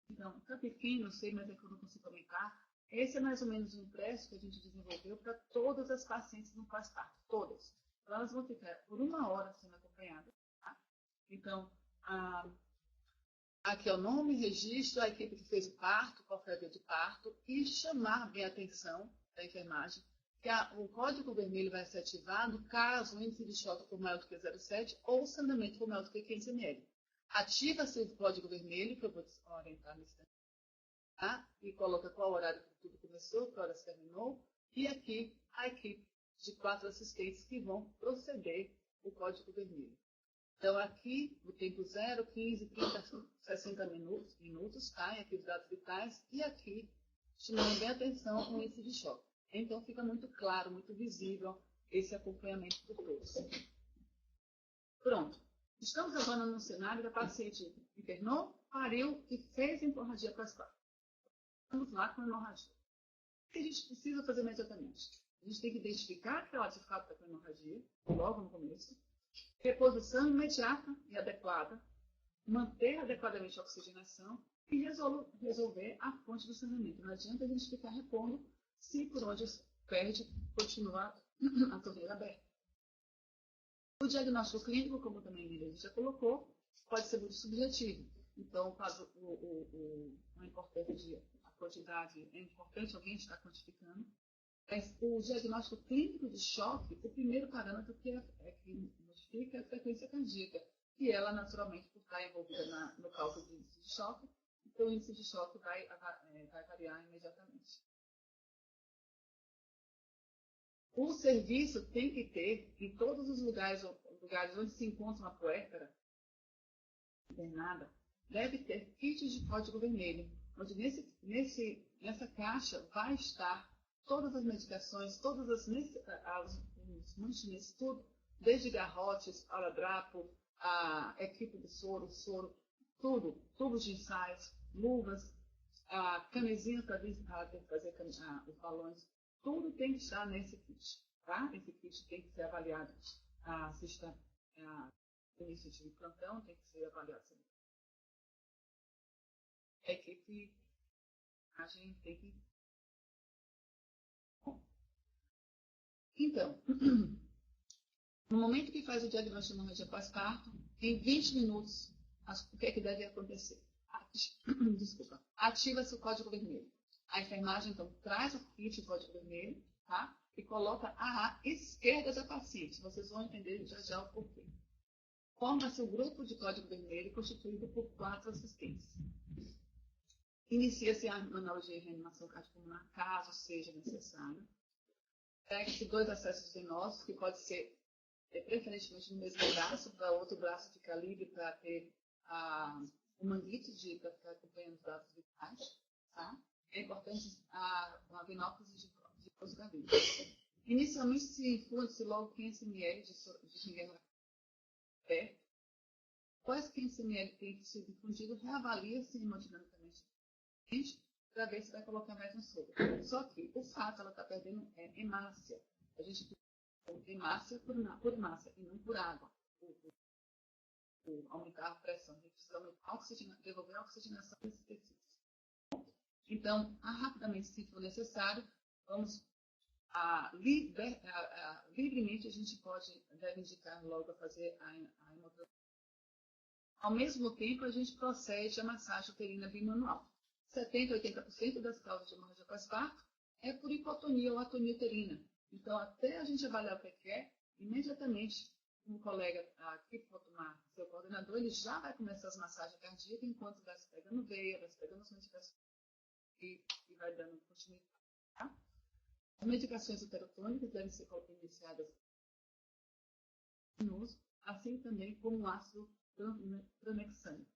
Então, está pequeno, eu sei, mas é que eu não consigo aumentar. Esse é mais ou menos o impresso que a gente desenvolveu para todas as pacientes no pós-parto, todas. Então, elas vão ficar por 1 hora sendo acompanhadas. Tá? Então, aqui é o nome, registro, a equipe que fez o parto, qual foi a via de parto, e chamar bem a atenção da enfermagem, que o código vermelho vai ser ativado caso o índice de choque for maior do que 0,7 ou o sangramento for maior do que 500 ml. Ativa-se o código vermelho, que eu vou orientar nesse tempo, tá? E coloca qual horário que tudo começou, qual hora terminou, e aqui a equipe de 4 assistentes que vão proceder o código vermelho. Então, aqui, o tempo 0, 15, 30, 60 minutos, tá? E aqui os dados vitais, e aqui, chamando bem atenção com índice de choque. Então, fica muito claro, muito visível esse acompanhamento por todos. Pronto. Estamos agora no cenário da paciente internou, pariu e fez hemorragia pós-parto. Vamos lá com a hemorragia. O que a gente precisa fazer imediatamente? A gente tem que identificar que ela de fato está com hemorragia, logo no começo. Reposição imediata e adequada. Manter adequadamente a oxigenação e resolver a fonte do sangramento. Não adianta a gente ficar repondo se por onde perde continuar a torneira aberta. O diagnóstico clínico, como também a Miriam já colocou, pode ser muito subjetivo. Então, caso a importância a quantidade é importante, alguém está quantificando. Mas o diagnóstico clínico de choque, o primeiro parâmetro que modifica é a frequência cardíaca. E ela, naturalmente, por estar envolvida no cálculo do índice de choque, então o índice de choque vai variar imediatamente. O serviço tem que ter, em todos os lugares onde se encontra uma puérpera internada, deve ter kits de código vermelho, onde nessa caixa vai estar todas as medicações, todas os multinesses, tudo, desde garrotes, aradrapo, a equipe de soro, tudo, tubos de ensaios, luvas, a camisinha para fazer os balões, tudo tem que estar nesse kit, tá? Esse kit tem que ser avaliado, se está início de plantão, tem que ser avaliado. A equipe, a gente tem que... Bom, então, no momento que faz o diagnóstico de hemorragia pós-parto, em 20 minutos, o que é que deve acontecer? Desculpa. Ativa-se o código vermelho. A enfermagem, então, traz o kit de código vermelho, tá? E coloca à esquerda da paciente. Vocês vão entender já o porquê. Forma-se o grupo de código vermelho constituído por 4 assistentes. Inicia-se a manual de reanimação cardiopulmonar, caso seja necessário. Pega-se 2 acessos venosos, que pode ser preferentemente no mesmo braço, para outro braço ficar livre para ter o manguito para ficar acompanhando os dados vitais. Tá? É importante uma venóptese de pós-gatilho. Inicialmente se infunde-se logo 500 ml de ginguela perto. Após 500 ml tem sido infundido, reavalia-se hemodinamicamente para ver se vai colocar mais um soro. Só que o fato ela está perdendo hemácia. A gente precisa hemácia por hemácia e não por água. Aumentar a pressão. A gente precisa devolver a oxigenação desses tecidos. Então, rapidamente, se for necessário, vamos livremente a gente deve indicar logo a fazer a hemoterapia. Ao mesmo tempo, a gente procede a massagem uterina bimanual. 70% a 80% das causas de hemorragia pós-parto é por hipotonia ou atonia uterina. Então, até a gente avaliar o que é, imediatamente, um colega aqui que for tomar seu coordenador, ele já vai começar as massagens cardíacas enquanto vai se pegando veia, vai se pegando as medicações e vai dando continuidade. Tá? As medicações uterotônicas devem ser iniciadas no uso, assim também como o ácido tranexâmico.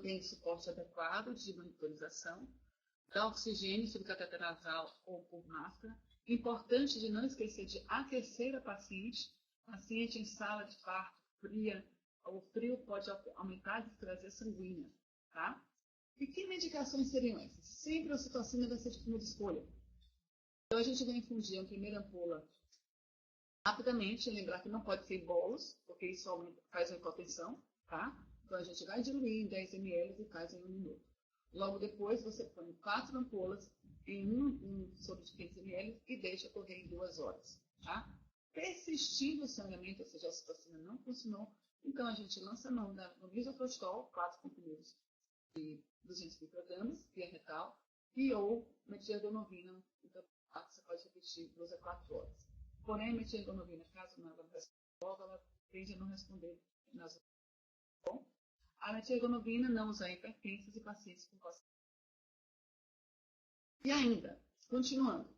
Tem suporte adequado de monitorização, dá oxigênio subcateter nasal ou por máscara. Importante de não esquecer de aquecer a paciente em sala de parto fria. O frio pode aumentar a displasia sanguínea. Tá? E que medicações seriam essas? Sempre a ocitocina vai ser de primeira escolha. Então a gente vai infundir a primeira ampola rapidamente, lembrar que não pode ser em bolos, porque isso faz uma hipotensão, tá? Então a gente vai diluir em 10 ml e faz em 1 minuto. Logo depois você põe 4 ampolas em um soro de 15 ml e deixa correr em 2 horas. Tá? Persistindo o sangramento, ou seja, a citocina não funcionou, então a gente lança a mão no misoprostol, 4 comprimidos de 200 microgramas, via retal, e ou metildonovina, então você pode repetir 2 a 4 horas. Porém, a metildonovina, caso ela não responda, ela tende a não responder nas horas. Bom, a metildonovina não usa em hipertensas e pacientes com costa. E ainda, continuando,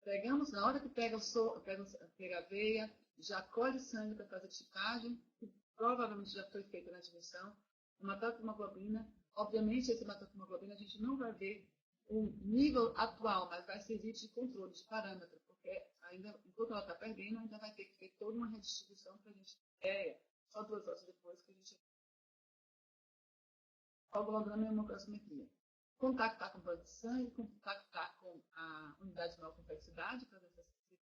pegamos, na hora que pega a veia, já colhe sangue para fazer tipagem, que provavelmente já foi feita na dimensão, hematohemoglobina. Obviamente, essa hematohemoglobina a gente não vai ver o nível atual, mas vai servir de controle, de parâmetro, porque ainda, enquanto ela está perdendo, ainda vai ter que ter toda uma redistribuição para a gente ter, só 2 horas depois que a gente coagulograma e hemocalcimetria. Contactar com o banco de sangue, contactar com a unidade de maior complexidade para ver se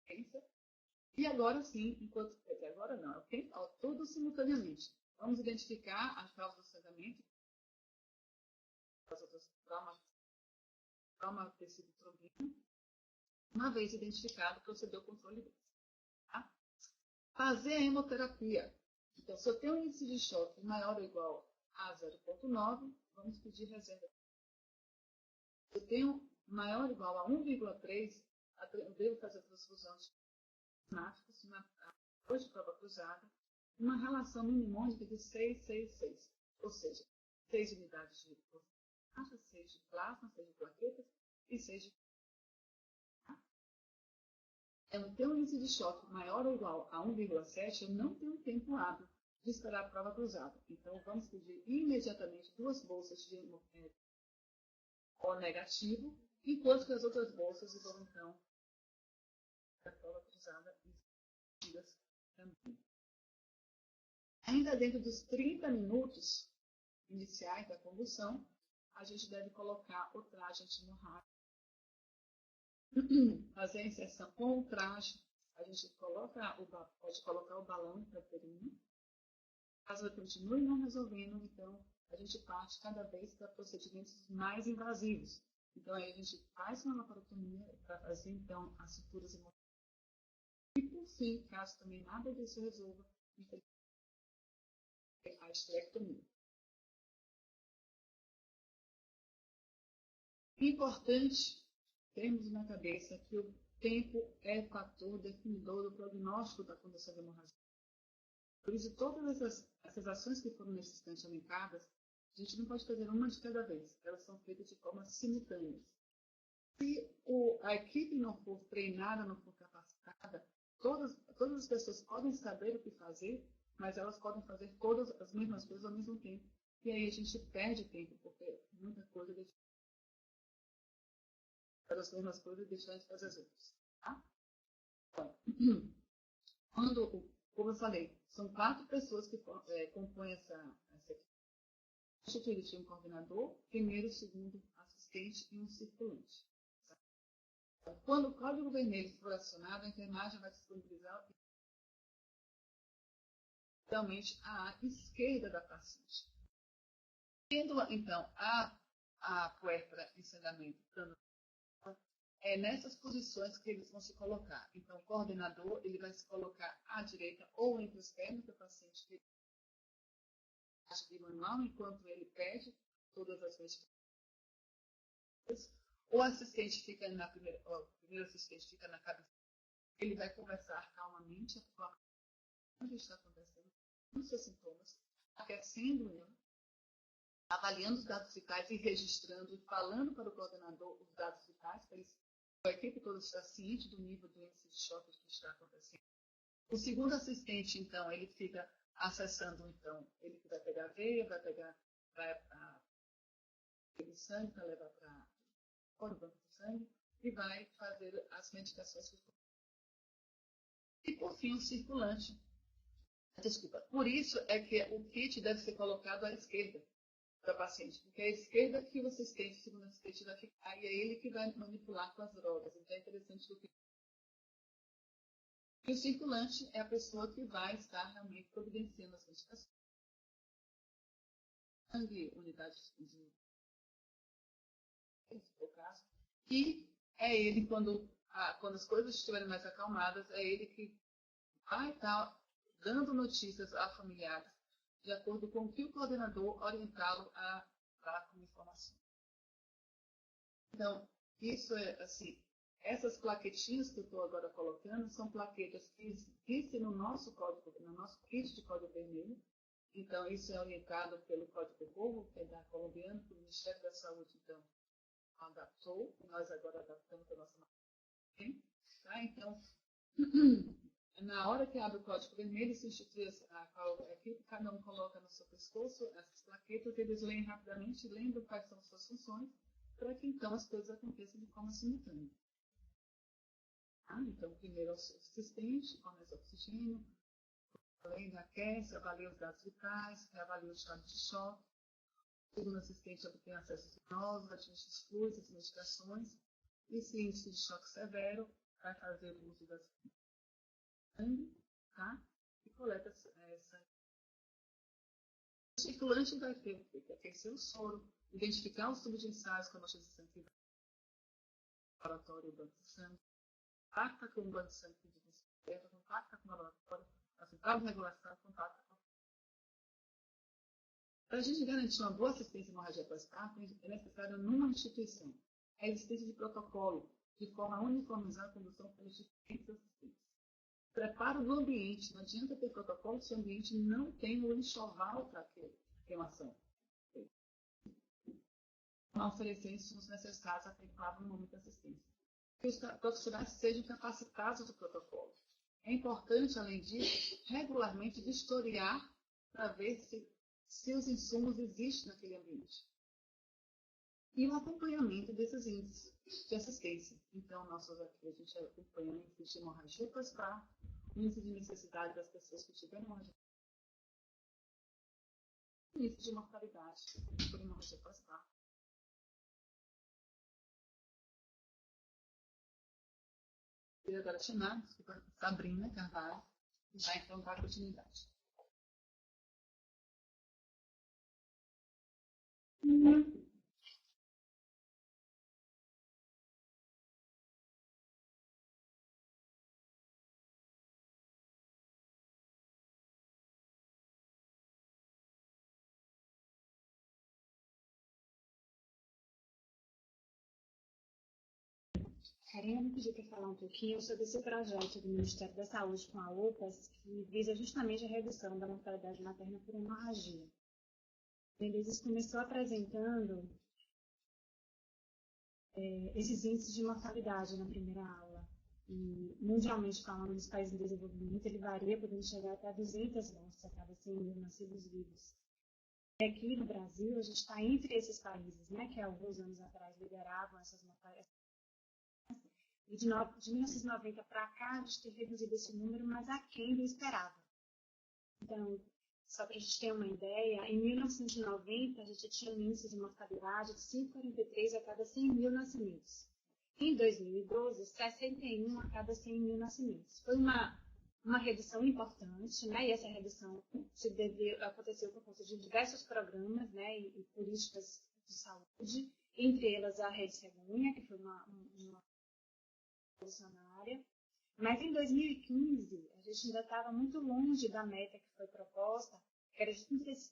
essa e agora sim, enquanto agora não, é o tempo, tudo simultaneamente. Vamos identificar as causas do sangramento, as outras trauma tecido trombino. Uma vez identificado, proceder ao controle deles. Tá? Fazer a hemoterapia. Então, se eu tenho um índice de choque maior ou igual a 0,9, vamos pedir reserva. Se eu tenho maior ou igual a 1,3, eu devo fazer transfusão de plasmáticos, depois de prova cruzada, uma relação minimônica de 6, 6, 6. Ou seja, 6 unidades de plasma, 6 de plasma, 6 de plaquetas e 6 de... Eu tenho um índice de choque maior ou igual a 1,7, eu não tenho tempo hábil de esperar a prova cruzada. Então, vamos pedir imediatamente 2 bolsas de O negativo, enquanto que as outras bolsas vão, então, a prova cruzada e também. Ainda dentro dos 30 minutos iniciais da convulsão, a gente deve colocar o traje anti-hemorrágico. Fazer a inserção com o traje, a gente pode colocar o balão intrauterino. Caso ela continue não resolvendo, então a gente parte cada vez para procedimentos mais invasivos. Então aí a gente faz uma laparotomia para fazer então as suturas hemorrágicas. E por fim, caso também nada disso resolva, a esterectomia. Importante termos na cabeça que o tempo é fator definidor do prognóstico da condição de hemorragia. Por isso, todas essas ações que foram nesse instante elencadas, a gente não pode fazer uma de cada vez. Elas são feitas de forma simultânea. Se a equipe não for treinada, não for capacitada, todas as pessoas podem saber o que fazer, mas elas podem fazer todas as mesmas coisas ao mesmo tempo. E aí a gente perde tempo, porque muita coisa deixa as mesmas coisas e deixar de fazer as outras. Tá? Então, como eu falei, são 4 pessoas que compõem essa equipe. Constituído de um coordenador, primeiro, segundo assistente e um circulante. Tá? Quando o código vermelho for acionado, a enfermagem vai disponibilizar realmente a esquerda da paciente. Tendo, então, a puerpera em sangramento, é nessas posições que eles vão se colocar. Então, o coordenador ele vai se colocar à direita ou entre as pernas do paciente que de manual, enquanto ele pede todas as medicações. O assistente fica o primeiro assistente fica na cabeça. Ele vai conversar calmamente o que está acontecendo, os seus sintomas, aquecendo ele, avaliando os dados vitais e registrando e falando para o coordenador os dados vitais, para a equipe toda estar ciente do nível do índice de choque que está acontecendo. O segundo assistente, então, ele fica acessando, então, ele que vai pegar a veia, vai pegar o sangue para levar para o banco de sangue e vai fazer as medicações. E, por fim, o circulante. Desculpa. Por isso é que o kit deve ser colocado à esquerda da paciente, porque é a esquerda que o assistente, o segundo assistente vai ficar, e é ele que vai manipular com as drogas. Então é interessante que o circulante é a pessoa que vai estar realmente providenciando as medicações. Sangue, unidades de no caso, E é ele, quando as coisas estiverem mais acalmadas, é ele que vai estar dando notícias a familiares, de acordo com o que o coordenador orientá-lo a dar como informação. Então, isso é assim, essas plaquetinhas que eu estou agora colocando são plaquetas que existem no nosso código, no nosso kit de código vermelho. Então, isso é orientado pelo Código Povo, que é da colombiana, que o Ministério da Saúde, então, adaptou, e nós agora adaptamos a nossa marca. Tá? Então, na hora que abre o Código Vermelho, se institui aquilo que cada um coloca no seu pescoço, essas plaquetas, eles leem rapidamente, lembram quais são as suas funções, para que então as coisas aconteçam de forma simultânea. Tá? Então, primeiro o assistente, fornece oxigênio, além da aquece, avalia os dados vitais, reavalia o estado de choque. O segundo assistente obtém acesso a novos, atinge os fluidos, as medicações. E se índice de choque severo, vai fazer o uso das sangue, tá? E coleta essa. O circulante vai ter que aquecer o soro, identificar os tubos de ensaios com a amostra de sangue, laboratório, o banco de sangue, contacta com o banco de sangue pedido, contacta com o laboratório, a central de regulação, contacta com. Para a gente garantir uma boa assistência à hemorragia pós-parto, é necessário, numa instituição, a existência de protocolo, de forma a uniformizar a condução pelos diferentes assistentes. Preparo do ambiente. Não adianta ter protocolo se o ambiente não tem o enxoval para queimação. Não oferecer insumos necessários adequados no momento da assistência. Que os profissionais sejam capacitados do protocolo. É importante, além disso, regularmente vistoriar para ver se os insumos existem naquele ambiente. E o acompanhamento desses índices de assistência. Então, aqui a gente acompanha o índice de hemorragia pós-parto, o índice de necessidade das pessoas que tiveram hemorragia, o índice de mortalidade por hemorragia pós-parto. E agora chamar, Sabrina Carvalho, que vai então dar continuidade. Karina me pediu para falar um pouquinho sobre esse projeto do Ministério da Saúde com a UPAS, que visa justamente a redução da mortalidade materna por hemorragia. O Menezes começou apresentando esses índices de mortalidade na primeira aula. E, mundialmente falando, nos países em desenvolvimento, ele varia, podendo chegar até 200 mortes a cada 100 mil nascidos vivos. E aqui no Brasil, a gente está entre esses países, né, que há alguns anos atrás lideravam essas mortalidades. E de 1990 para cá, a gente tem reduzido esse número, mas aquém do esperado. Então, só para a gente ter uma ideia, em 1990, a gente tinha um índice de mortalidade de 5,43 a cada 100 mil nascimentos. Em 2012, 61 a cada 100 mil nascimentos. Foi uma redução importante, né? E essa redução aconteceu por conta de diversos programas, né? E políticas de saúde, entre elas a Rede Cegonha, que foi uma revolucionária. Mas em 2015, a gente ainda estava muito longe da meta que foi proposta, que era de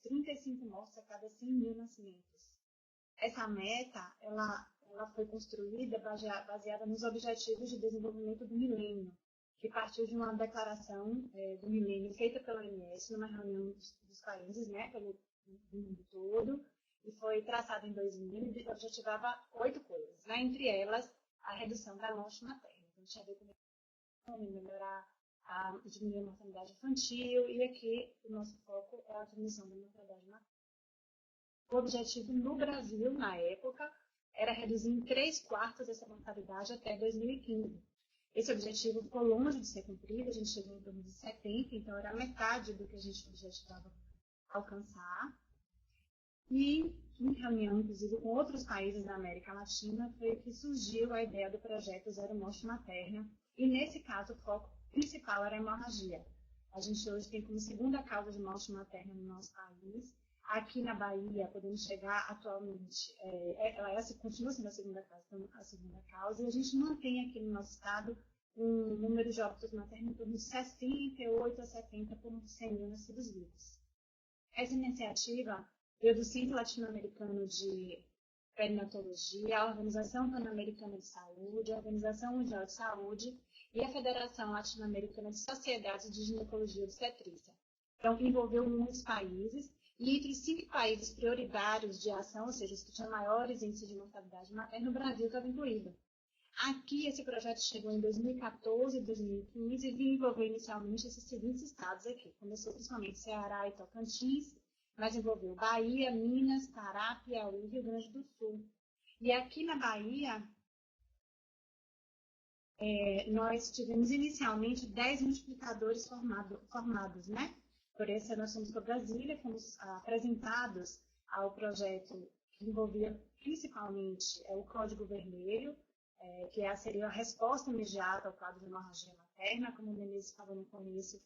35 mortes a cada 100 mil nascimentos. Essa meta, ela foi construída baseada nos Objetivos de Desenvolvimento do Milênio, que partiu de uma declaração do milênio feita pela OMS, numa reunião dos países, né, do mundo todo, e foi traçada em 2000 e objetivava 8 coisas, né, entre elas a redução da morte materna. Então, tinha a ver com melhorar diminuir a mortalidade infantil, e aqui o nosso foco é a diminuição da mortalidade materna. O objetivo no Brasil, na época, era reduzir em 3/4 essa mortalidade até 2015. Esse objetivo ficou longe de ser cumprido, a gente chegou em torno de 70, então era metade do que a gente objetivava alcançar. E, em reunião, inclusive, com outros países da América Latina, foi que surgiu a ideia do projeto Zero Morte Materna, e nesse caso o foco principal era a hemorragia. A gente hoje tem como segunda causa de morte materna no nosso país Aqui na Bahia, podemos chegar atualmente, essa continua sendo a segunda causa, e a gente mantém aqui no nosso estado um número de óbitos maternos em torno de 68 a 70 por 100 mil nascidos vivos. Essa iniciativa veio do Centro Latino-Americano de Perinatologia, a Organização Pan-Americana de Saúde, a Organização Mundial de Saúde e a Federação Latino-Americana de Sociedades de Ginecologia e Obstetrícia. Então, envolveu muitos países, e entre os 5 países prioritários de ação, ou seja, os que tinham maiores índices de mortalidade materna, o Brasil estava incluído. Aqui, esse projeto chegou em 2014 e 2015 e envolveu inicialmente esses seguintes estados aqui. Começou principalmente Ceará e Tocantins, mas envolveu Bahia, Minas, Pará, Piauí e Rio Grande do Sul. E aqui na Bahia, nós tivemos inicialmente 10 multiplicadores formados, né? Por isso, nós fomos para Brasília, fomos apresentados ao projeto que envolvia principalmente o Código Vermelho, que seria a resposta imediata ao quadro de hemorragia materna, como o Denise falou no começo.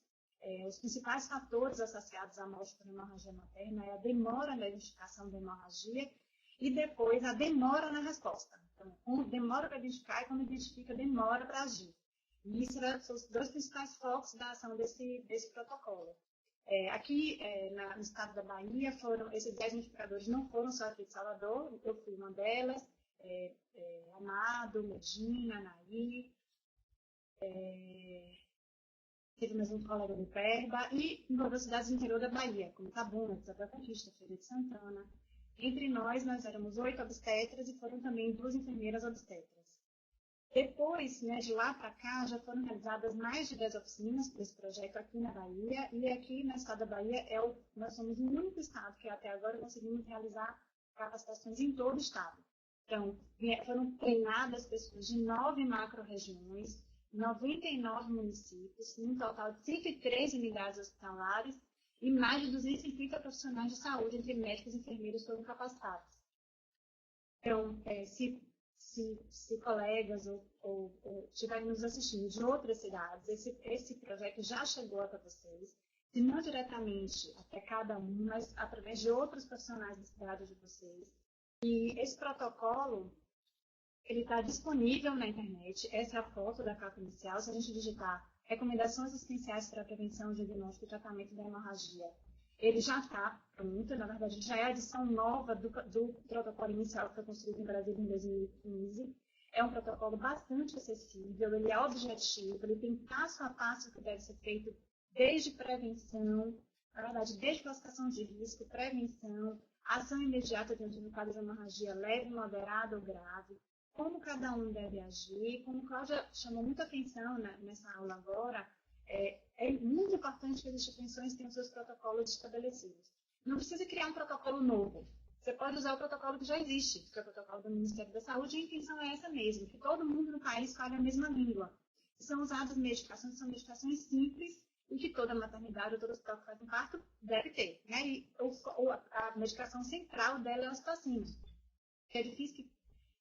Os principais fatores associados à morte por hemorragia materna é a demora na identificação da hemorragia e depois a demora na resposta. Então, demora para identificar e quando identifica, demora para agir. E isso são os 2 principais focos da ação desse protocolo. Aqui no estado da Bahia, esses 10 multiplicadores não foram só aqui de Salvador, eu fui uma delas, Amado, Medina, Naí, teve mais um colega do Perba, e envolveu cidades do interior da Bahia, como Itabuna, Isabel Conquista, Feira de Santana. Entre nós éramos 8 obstetras e foram também 2 enfermeiras obstetras. Depois, de lá para cá, já foram realizadas mais de 10 oficinas para esse projeto aqui na Bahia, e aqui no estado da Bahia nós somos o único estado que até agora conseguimos realizar capacitações em todo o estado. Então, foram treinadas pessoas de 9 macro-regiões, 99 municípios, um total de 103 unidades hospitalares e mais de 250 profissionais de saúde, entre médicos e enfermeiros, foram capacitados. Então, se colegas ou estiverem nos assistindo de outras cidades, esse projeto já chegou até vocês, se não diretamente até cada um, mas através de outros profissionais da cidade de vocês. E esse protocolo, ele está disponível na internet. Essa é a foto da capa inicial. Se a gente digitar recomendações essenciais para a prevenção, diagnóstico e tratamento da hemorragia, ele já está pronto. Na verdade, já é a edição nova do protocolo inicial que foi construído em Brasília em 2015. É um protocolo bastante acessível, ele é objetivo, ele tem passo a passo que deve ser feito desde prevenção, na verdade, desde classificação de risco, prevenção, ação imediata diante do quadro de hemorragia leve, moderada ou grave, como cada um deve agir. Como Cláudia chamou muita atenção nessa aula agora, é muito importante que as instituições tenham seus protocolos estabelecidos. Não precisa criar um protocolo novo. Você pode usar o protocolo que já existe, que é o protocolo do Ministério da Saúde, e a intenção é essa mesmo, que todo mundo no país fale a mesma língua. São usadas medicações, são medicações simples, e que toda maternidade ou todo hospital que faz um parto deve ter. Né? E a medicação central dela é o ocitocina. É difícil que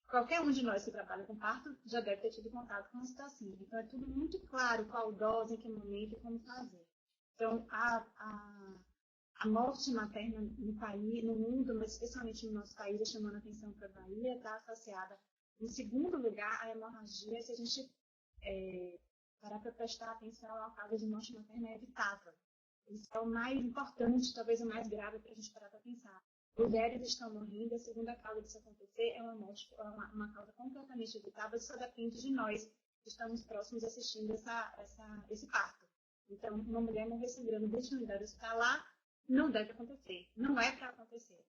qualquer um de nós que trabalha com parto já deve ter tido contato com a ocitocina. Então, é tudo muito claro qual dose, em que momento e como fazer. Então, a morte materna no país, no mundo, mas especialmente no nosso país, chamando a atenção para a Bahia, está associada, em segundo lugar, à hemorragia. Se a gente parar para prestar atenção, a causa de morte materna é evitável. Isso é o mais importante, talvez o mais grave para a gente parar para pensar. Mulheres estão morrendo, a segunda causa disso acontecer é uma causa completamente evitável, só depende de nós, que estamos próximos assistindo esse parto. Então, uma mulher morrer sangrando dentro de uma unidade hospitalar não deve acontecer, não é para acontecer.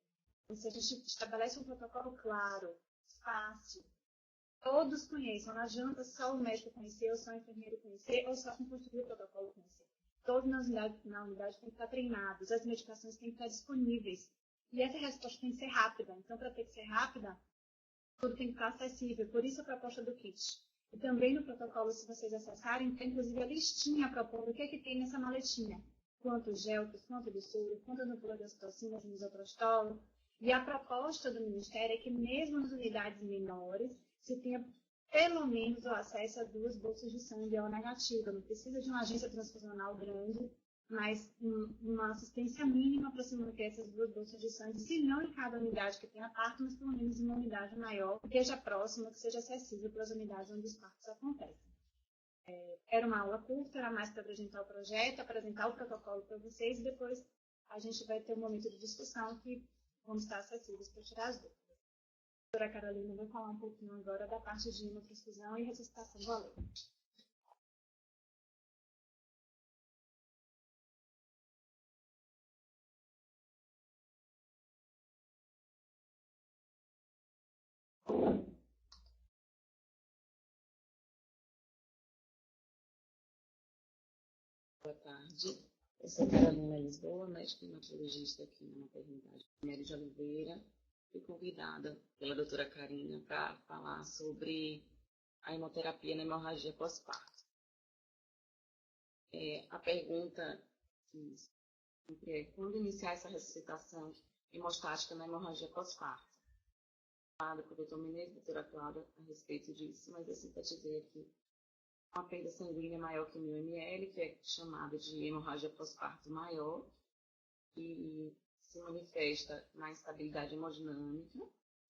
Então, se a gente estabelece um protocolo claro, fácil, todos conheçam, não adianta só o médico conhecer, ou só o enfermeiro conhecer, ou só quem construiu o protocolo conhecer. Todos na unidade têm que estar treinados, as medicações têm que estar disponíveis. E essa resposta tem que ser rápida. Então, para ter que ser rápida, tudo tem que estar acessível. Por isso a proposta do kit. E também no protocolo, se vocês acessarem, tem inclusive a listinha propondo o que é que tem nessa maletinha. Quanto gel, quanto de soro, quanto núcleo de ocitocina, de misoprostol. E a proposta do Ministério é que mesmo nas unidades menores, se tenha pelo menos o acesso a 2 bolsas de sangue O negativa. Não precisa de uma agência transfusional grande, mas uma assistência mínima para se manter essas duas bolsas de sangue, se não em cada unidade que tenha parto, mas pelo menos em uma unidade maior, que esteja próxima, que seja acessível para as unidades onde os partos acontecem. Era uma aula curta, era mais para apresentar o projeto, apresentar o protocolo para vocês, e depois a gente vai ter um momento de discussão que vamos estar acessíveis para tirar as dúvidas. A doutora Carolina vai falar um pouquinho agora da parte de hemotransfusão e ressuscitação do alelo. Boa tarde, eu sou Carolina Lisboa, médica hematologista aqui na maternidade Mary de Oliveira. Fui convidada pela doutora Karina para falar sobre a hemoterapia na hemorragia pós-parto. A pergunta é quando iniciar essa ressuscitação hemostática na hemorragia pós-parto? Falado com o doutor Menezes e a doutora Cláudia a respeito disso, mas eu sintetizei aqui uma perda sanguínea maior que 1000 ml, que é chamada de hemorragia pós-parto maior, e se manifesta na instabilidade hemodinâmica,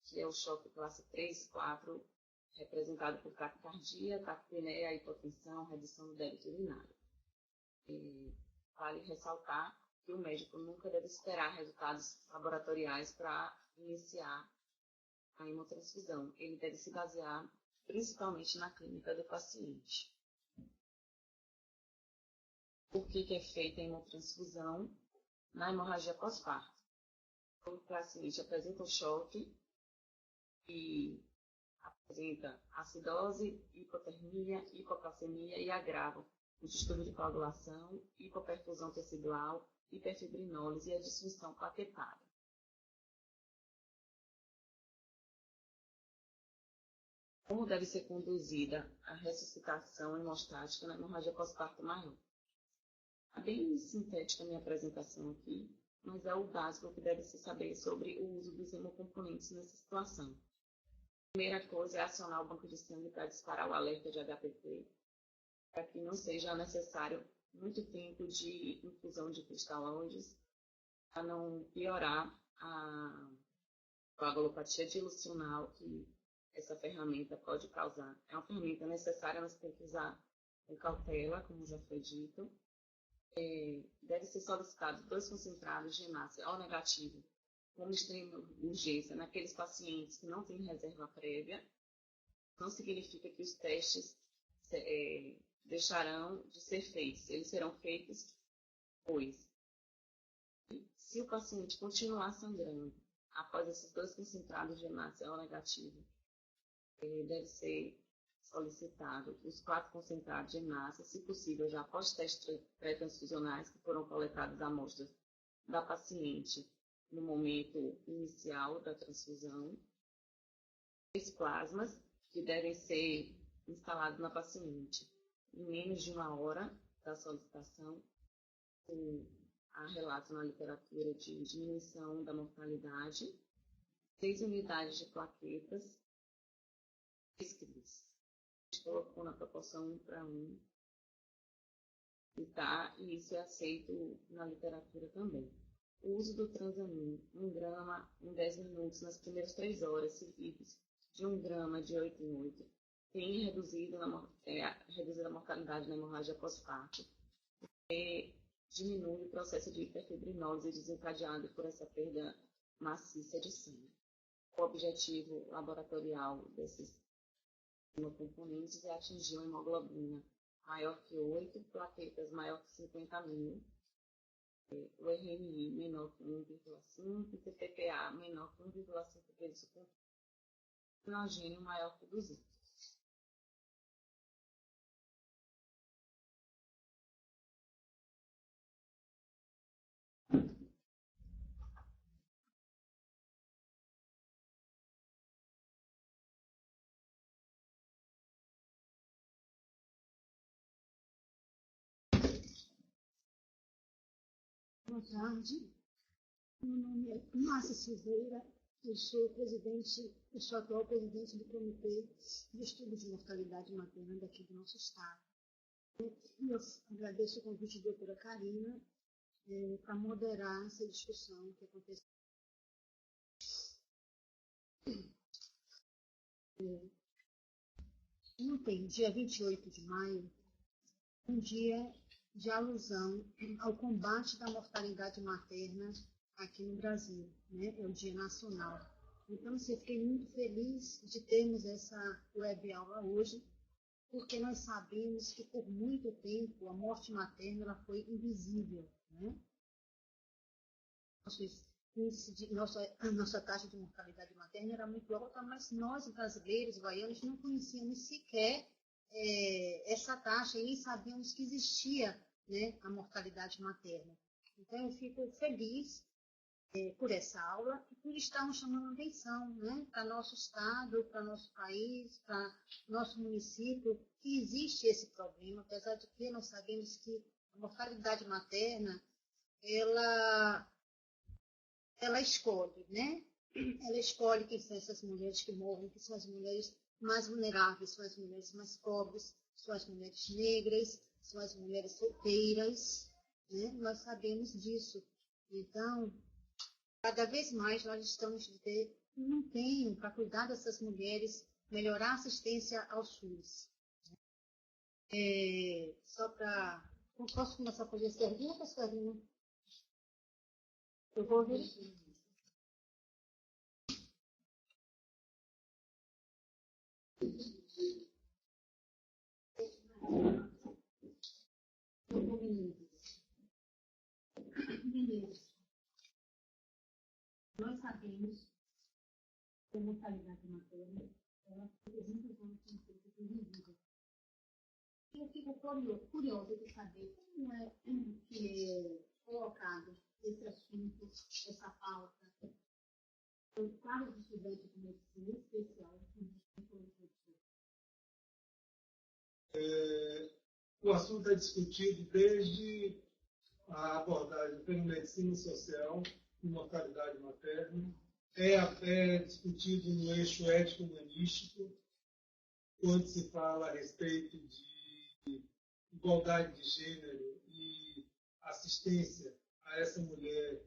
que é o choque classe 3, 4, representado por taquicardia, taquipneia, hipotensão, redução do débito urinário. Vale ressaltar que o médico nunca deve esperar resultados laboratoriais para iniciar a hemotransfusão. Ele deve se basear principalmente na clínica do paciente. Por que é feita a hemotransfusão na hemorragia pós-parto? O paciente apresenta o choque e apresenta acidose, hipotermia, hipocalcemia e agravo, o distúrbio de coagulação, hipoperfusão tecidual, hiperfibrinólise e a disfunção plaquetária. Como deve ser conduzida a ressuscitação hemostática na hemorragia pós-parto maior? É bem sintética a minha apresentação aqui, mas é o básico que deve se saber sobre o uso dos hemocomponentes nessa situação. A primeira coisa é acionar o banco de sangue para disparar o alerta de HPT, para que não seja necessário muito tempo de infusão de cristalóides, para não piorar a coagulopatia dilucional que essa ferramenta pode causar. É uma ferramenta necessária, mas tem que usar com cautela, como já foi dito. Deve ser solicitado 2 concentrados de hemácia O negativo, como extrema urgência, naqueles pacientes que não têm reserva prévia. Não significa que os testes deixarão de ser feitos, eles serão feitos depois. Se o paciente continuar sangrando após esses 2 concentrados de hemácia O negativo, deve ser solicitado os 4 concentrados de hemácia, se possível já após testes pré-transfusionais que foram coletados amostras da paciente no momento inicial da transfusão. 3 plasmas que devem ser instalados na paciente em menos de 1 hora da solicitação. Há relatos na literatura de diminuição da mortalidade. 6 unidades de plaquetas escritas. A gente colocou na proporção 1:1. E isso é aceito na literatura também. O uso do transamin, 1 grama em 10 minutos nas primeiras 3 horas seguidas de 1 grama de 8 em 8, tem reduzido a mortalidade na hemorragia pós-parto. Diminui o processo de hiperfibrinólise desencadeado por essa perda maciça de sangue. O objetivo laboratorial desses hemocomponentes é atingir uma hemoglobina maior que 8, plaquetas maior que 50.000, o RNI menor que 1,5 e CPPA menor que 1,5 vezes o colágeno maior que 200. Boa tarde, meu nome é Márcia Silveira, eu sou atual presidente do Comitê de Estudos de Mortalidade Materna daqui do nosso estado. Eu agradeço o convite da doutora Karina para moderar essa discussão que aconteceu. Ontem, dia 28 de maio, um dia de alusão ao combate da mortalidade materna aqui no Brasil, né? É o Dia Nacional. Então, eu fiquei muito feliz de termos essa web aula hoje, porque nós sabemos que por muito tempo a morte materna ela foi invisível, né? Nossa taxa de mortalidade materna era muito alta, mas nós, brasileiros, baianos, não conhecíamos sequer essa taxa e nem sabíamos que existia, né, a mortalidade materna. Então, eu fico feliz por essa aula e por estarmos chamando atenção, né, para nosso estado, para nosso país, para nosso município, que existe esse problema, apesar de que nós sabemos que a mortalidade materna, ela escolhe, né? Ela escolhe quem são essas mulheres que morrem, que são as mulheres mais vulneráveis, são as mulheres mais pobres, são as mulheres negras, são as mulheres solteiras, né? Nós sabemos disso. Então, cada vez mais nós estamos de ter um empenho para cuidar dessas mulheres, melhorar a assistência ao SUS. Só para... Posso começar a fazer as perguntas, Karina? Eu vou ver. Meninos, nós sabemos que a mortalidade materna ela representa um conceito de vida. Eu fico curiosa de saber como é que é colocado esse assunto, essa pauta, para os estudantes de medicina especial. O assunto é discutido desde a abordagem pela medicina social e mortalidade materna, é discutido no eixo ético-humanístico, quando se fala a respeito de igualdade de gênero e assistência a essa mulher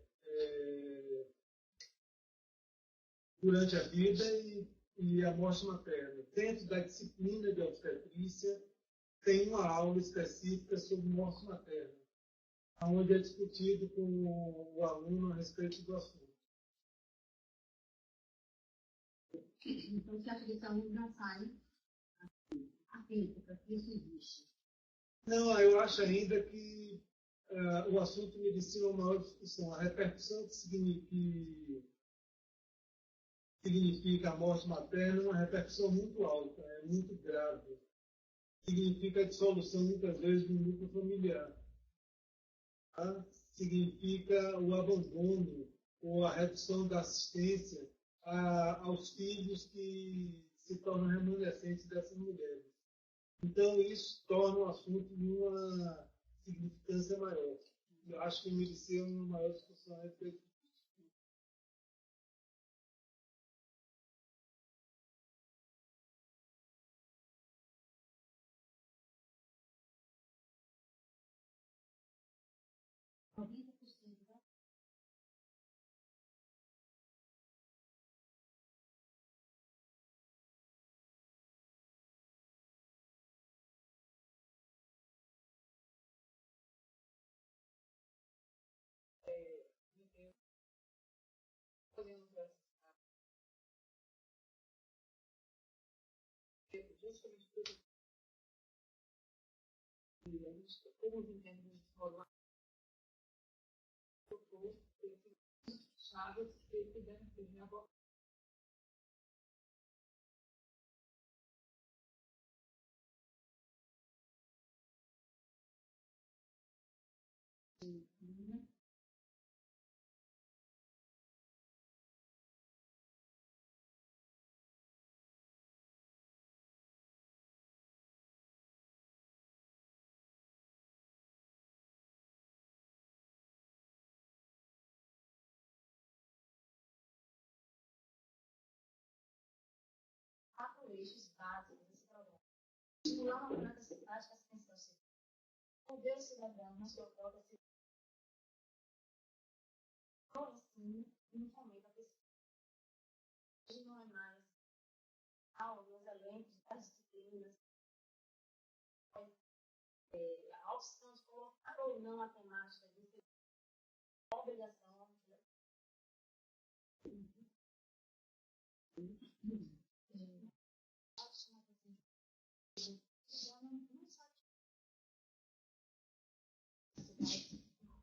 durante a vida e a morte materna. Dentro da disciplina de obstetrícia, tem uma aula específica sobre morte materna, onde é discutido com o aluno a respeito do assunto. Então, você acha que esse aluno não sai atento para que isso existe? Não, eu acho ainda que o assunto merecia uma maior discussão. A repercussão que significa a morte materna é uma repercussão muito alta, é muito grave. Significa a dissolução, muitas vezes, do núcleo familiar. Tá? Significa o abandono ou a redução da assistência aos filhos que se tornam remanescentes dessas mulheres. Então, isso torna o assunto de uma significância maior. Eu acho que merecia uma maior discussão a respeito disso. Podemos justamente por isso. Como os internos foram chaves que puderam ser abordadas. Quatro eixos básicos desse programa. Estimular uma prática assistência Poder o cidadão na sua própria cidade. Assim, inicialmente, a pessoa não é mais aulas, elentos, das disciplinas, a opção de colocar ou não a temática de obrigação.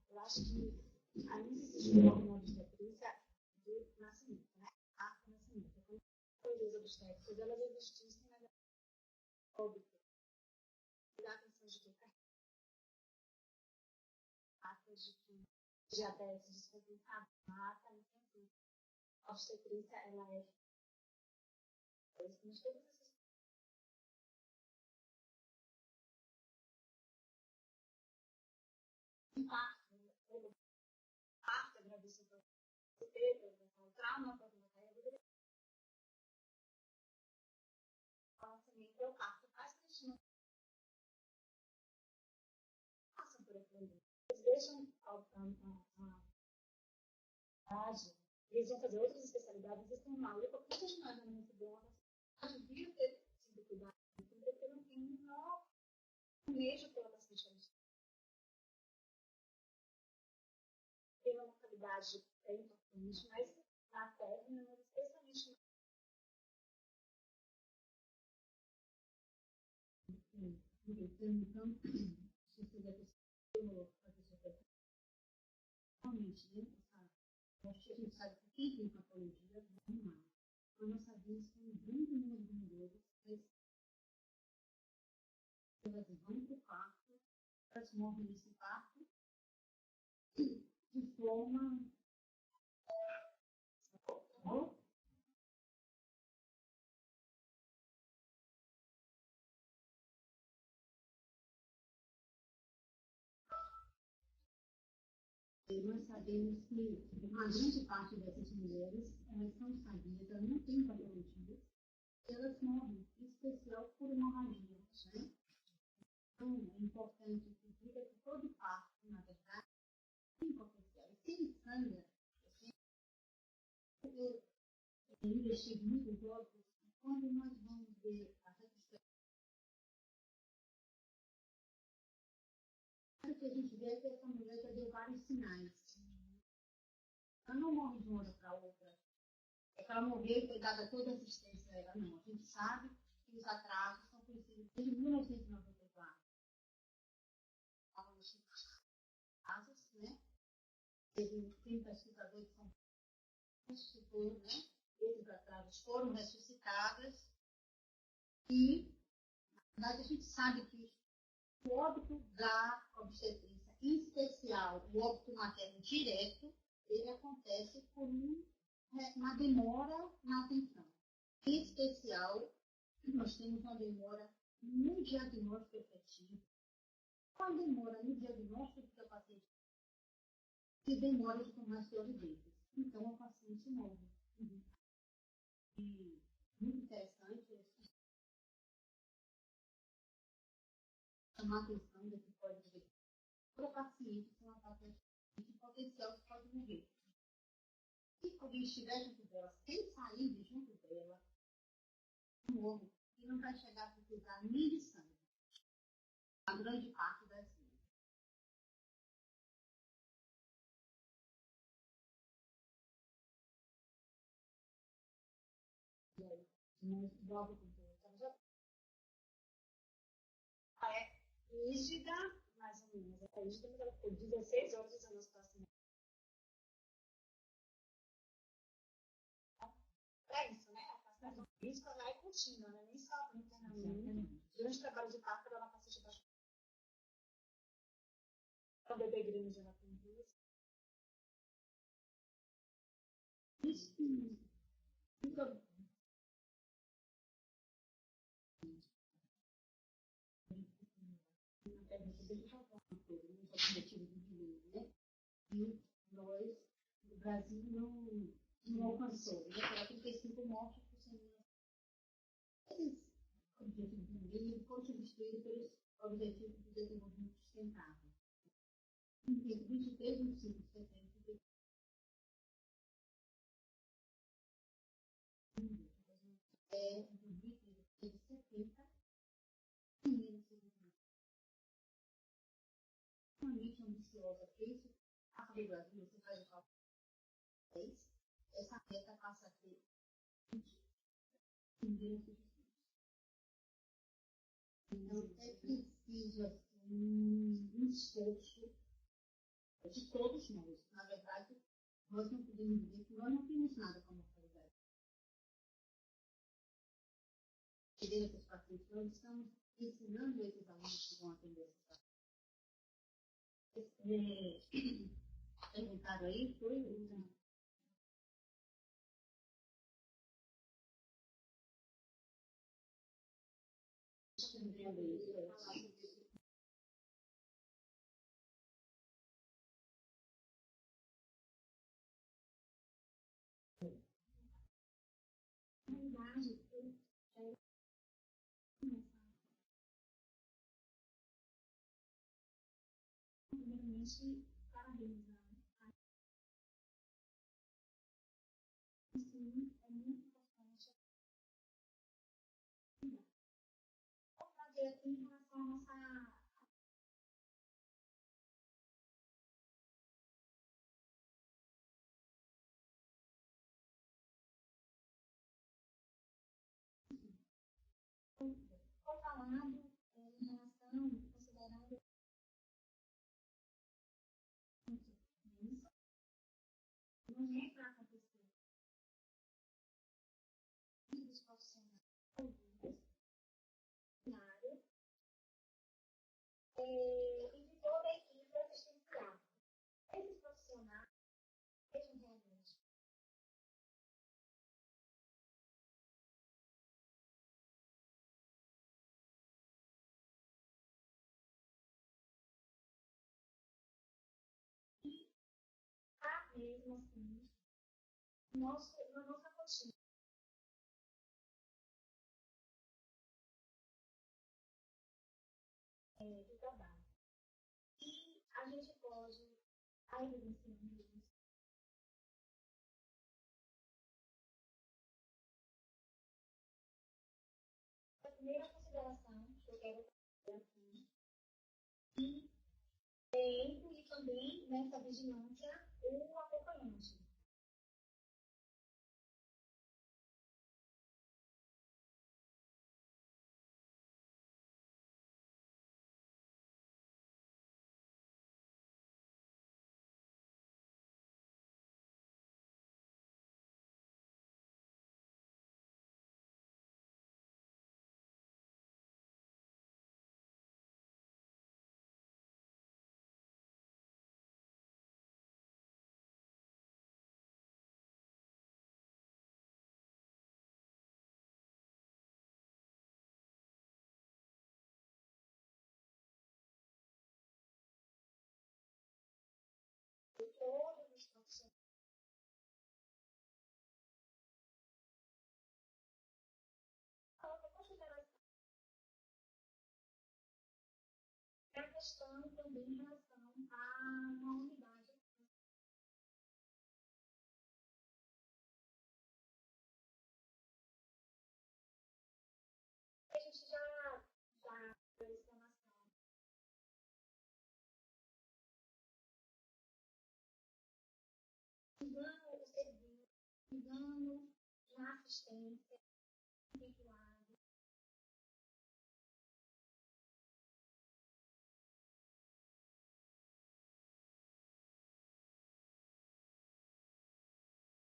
Eu acho que ainda existe uma obstetrícia de nascimento, né? A nascimento. Quando as obstétricas, elas existissem na óbito. Dá atenção de que atas de que diabetes descomplicada, mata, enfim. A obstetrícia, ela é mas todas essas impacto, o parto, a gravidez, o trauma, o nascimento, o parto, faz que passam por aquilo. Eles deixam a eles vão fazer outras especialidades, eles estão malucos, porque a gente não é muito bom, mas devia ter sido cuidado, porque não tem um menor meio pela paciente. Tem uma mortalidade importante, mas na terra, especialmente então, se você vai ter realmente, né? A gente sabe que quem tem patologia é animal. Então, nós sabemos que um grande número de mulheres elas vão para o parto, elas morrem nesse parto de forma. Nós sabemos que uma grande parte dessas mulheres elas são sadias, elas não têm patologia, elas morrem, em especial por hemorragia. Né? Então, é importante que diga que todo parto, na verdade, tem potencial. E se ele sangra, eu investigo muitos outros, quando nós vamos ver a retrospectiva, o que a gente vê é que essa mulher já deu vários sinais. Ela não morre de uma hora para outra. É que ela morreu e foi dada toda a assistência a ela, não. A gente sabe que os atrasos são conhecidos desde 1994. Casos, né? Teve 30 chutadores que são ressuscitados, né? Esses atrasos foram ressuscitados e, na verdade, a gente sabe que o óbito da obstetrícia, em especial o óbito materno direto, ele acontece por uma demora na atenção. Em especial, nós temos uma demora no diagnóstico efetivo, uma demora no diagnóstico do seu paciente e demora de tomar as providências. Então, o paciente morre. E muito interessante chamar a atenção desse código de para o paciente com uma paciente potencial que pode morrer. Se alguém estiver junto dela, sem sair de junto dela, morre e não vai chegar a precisar nem de sangue. A grande parte das vezes. É rígida, mais ou menos. É rígida, mas ela ficou 16 horas usando a situação. É isso, né? A castração física lá é contínua, né? Nem só internamente. Durante o trabalho de parto, ela passa de baixo. O bebê grande, ela tem duas. Isso. Então, né? E nós, o Brasil não alcançou. Né? Ela 35 mortes por semana. Esses objetivos de ninguém foram substituídos pelos objetivos de desenvolvimento sustentável. Entre 23 e 25 de setembro de 70 extremamente ambiciosa, feito a Brasil, você faz o cálculo 6, essa meta passa a ter 20. Então, é preciso assim, um esforço de todos nós. Na verdade, nós não podemos dizer que nós não temos nada com a mortalidade. Atender esses pacientes, nós estamos ensinando esses alunos que vão atender esses pacientes. Perguntaram aí, foi primeiramente parabenizar. Sim, é muito importante fazer em relação à nossa foi falado em relação, considerando isso, não é para acontecer. Os profissionais na área e de toda a equipe assistencial. Esses profissionais sejam realmente mesmo assim, na nossa rotina de trabalho. E a gente pode, ainda ensinando isso, a primeira consideração que eu quero fazer aqui, e incluir também nessa vigilância o acompanhante. De todos os profissionais. É a questão também em relação à uma unidade. A gente já fez informação. Engano o serviço, engano na assistência, vinculado.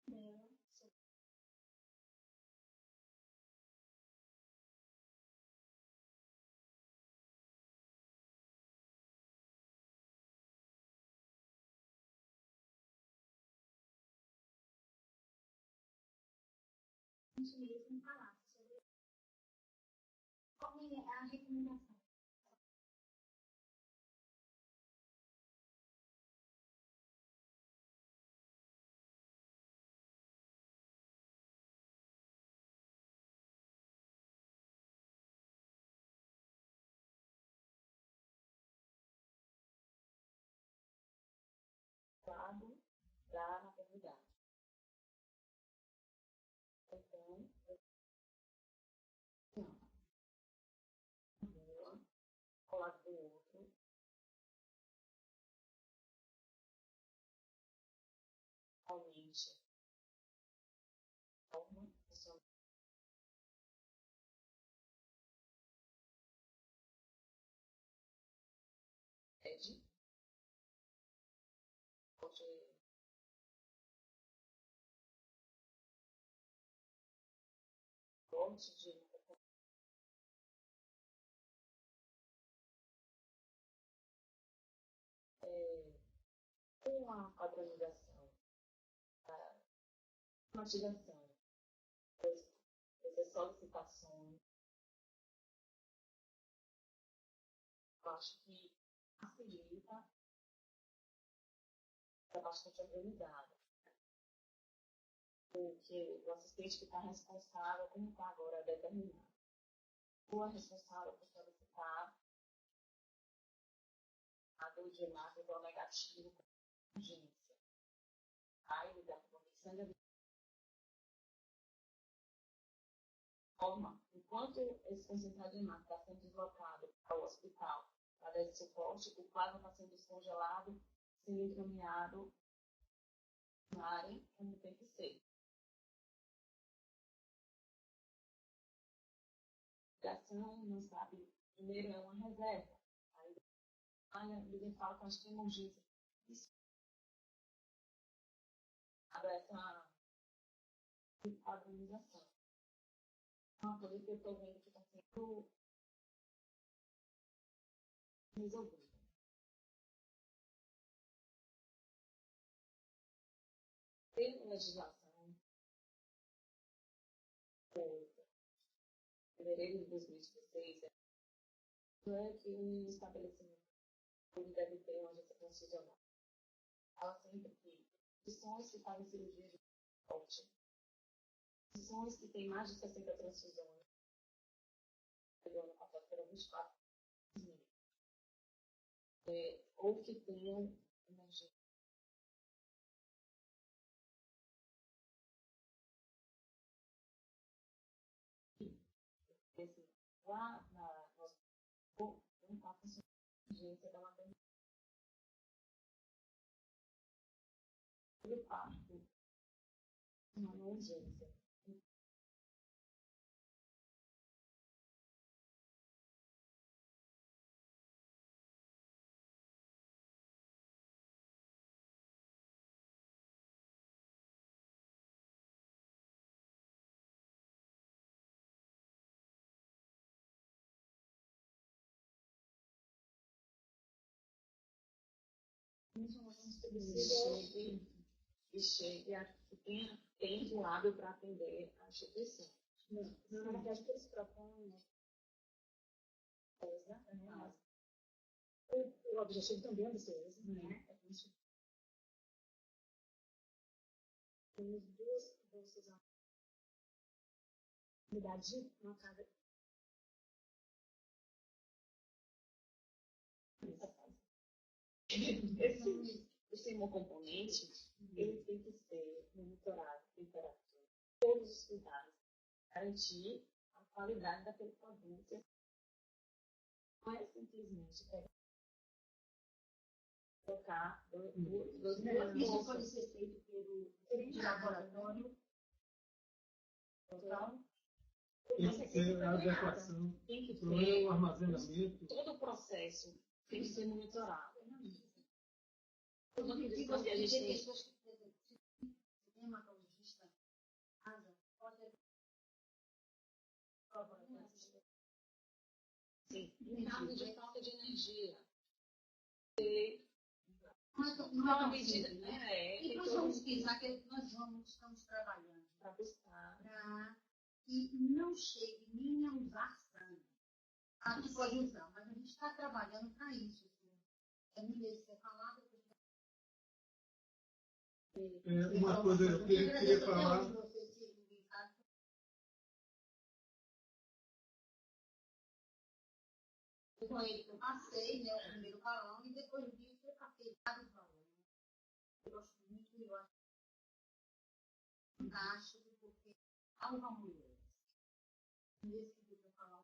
Dela, a gente mesmo falar sobre como é a recomendação. unidade. Então, uma, ao lado do outro, aumente uma pessoa pede, pode corte de uma padronização, automatização, essas solicitações, eu acho que facilita, é bastante organizado. Porque o assistente que está responsável, como está agora determinado, ou é responsável por solicitar a do DMAT igual negativo com urgência. Aí ele dá para a sangue forma, enquanto esse concentrado de massa está sendo deslocado para o hospital para dar esse suporte, o plasma está sendo descongelado, sendo encaminhado na área como tem que ser. A ligação, não sabe, primeiro é uma reserva. Aí ele fala que acho que tem uma urgência. Isso. Essa padronização. Uma coisa que eu estou vendo que está sendo resolvida. Tem legislação, em fevereiro de 2016, é que o estabelecimento deve ter uma agência transfusional. Fala sempre que instituições que fazem cirurgia de corte, instituições que têm mais de 60 transfusões, no ano passado foram 24 mil, ou que tenham emergência. Assim, lá na nossa não está funcionando a urgência da maternidade. O parto não é urgência. E chegue a que tenha tempo hábil para atender a instituição. Na verdade, o que eles propõem o objetivo também é ser né? Temos duas bolsas na unidade, uma casa. Esse hemocomponente, ele tem que ser monitorado, temperatura, todos os cuidados, garantir a qualidade daquele produto. Não é simplesmente colocar dos Isso pode ser feito pelo laboratório total. Tem que ter a adequação para o armazenamento. Todo o processo tem que ser monitorado. E você tem pessoas que, por exemplo, se tem hematologista em casa, pode ter Sim, em caso de falta de energia. Não é medida, né? E nós vamos pensar que nós estamos trabalhando Para buscar. para que não chegue nem a usar sangue. Aqui pode usar, mas a gente está trabalhando para isso. É muito desse ser falado. Uma coisa que eu queria falar. Com ele que eu passei, né, o primeiro balão, e depois disso eu passei vários balões. Eu gosto muito, eu acho fantástico, porque salva mulheres.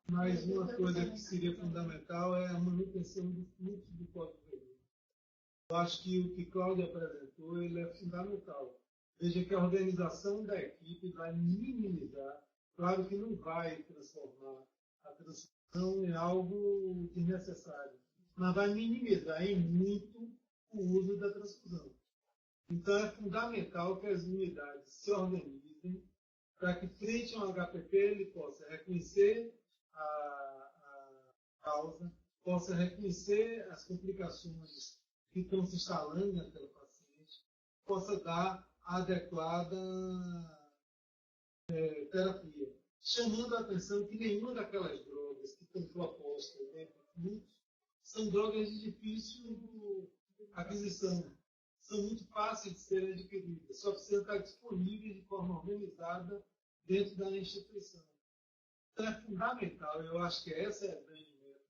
Mas uma coisa que seria fundamental é a manutenção do fluxo do Código Vermelho. Eu acho que o que Cláudia apresentou ele é fundamental. Veja que a organização da equipe vai minimizar, claro que não vai transformar a transcrição em algo desnecessário, mas vai minimizar em muito o uso da transfusão. Então é fundamental que as unidades se organizem para que, frente a um HPP, ele possa reconhecer a causa, possa reconhecer as complicações que estão se instalando naquela paciente, possa dar a adequada terapia. Chamando a atenção que nenhuma daquelas drogas que estão propostas dentro do fluxo são drogas de difícil aquisição. São muito fáceis de serem adquiridas, só precisam estar disponíveis de forma organizada dentro da instituição. Então é fundamental, eu acho que essa é a grande meta,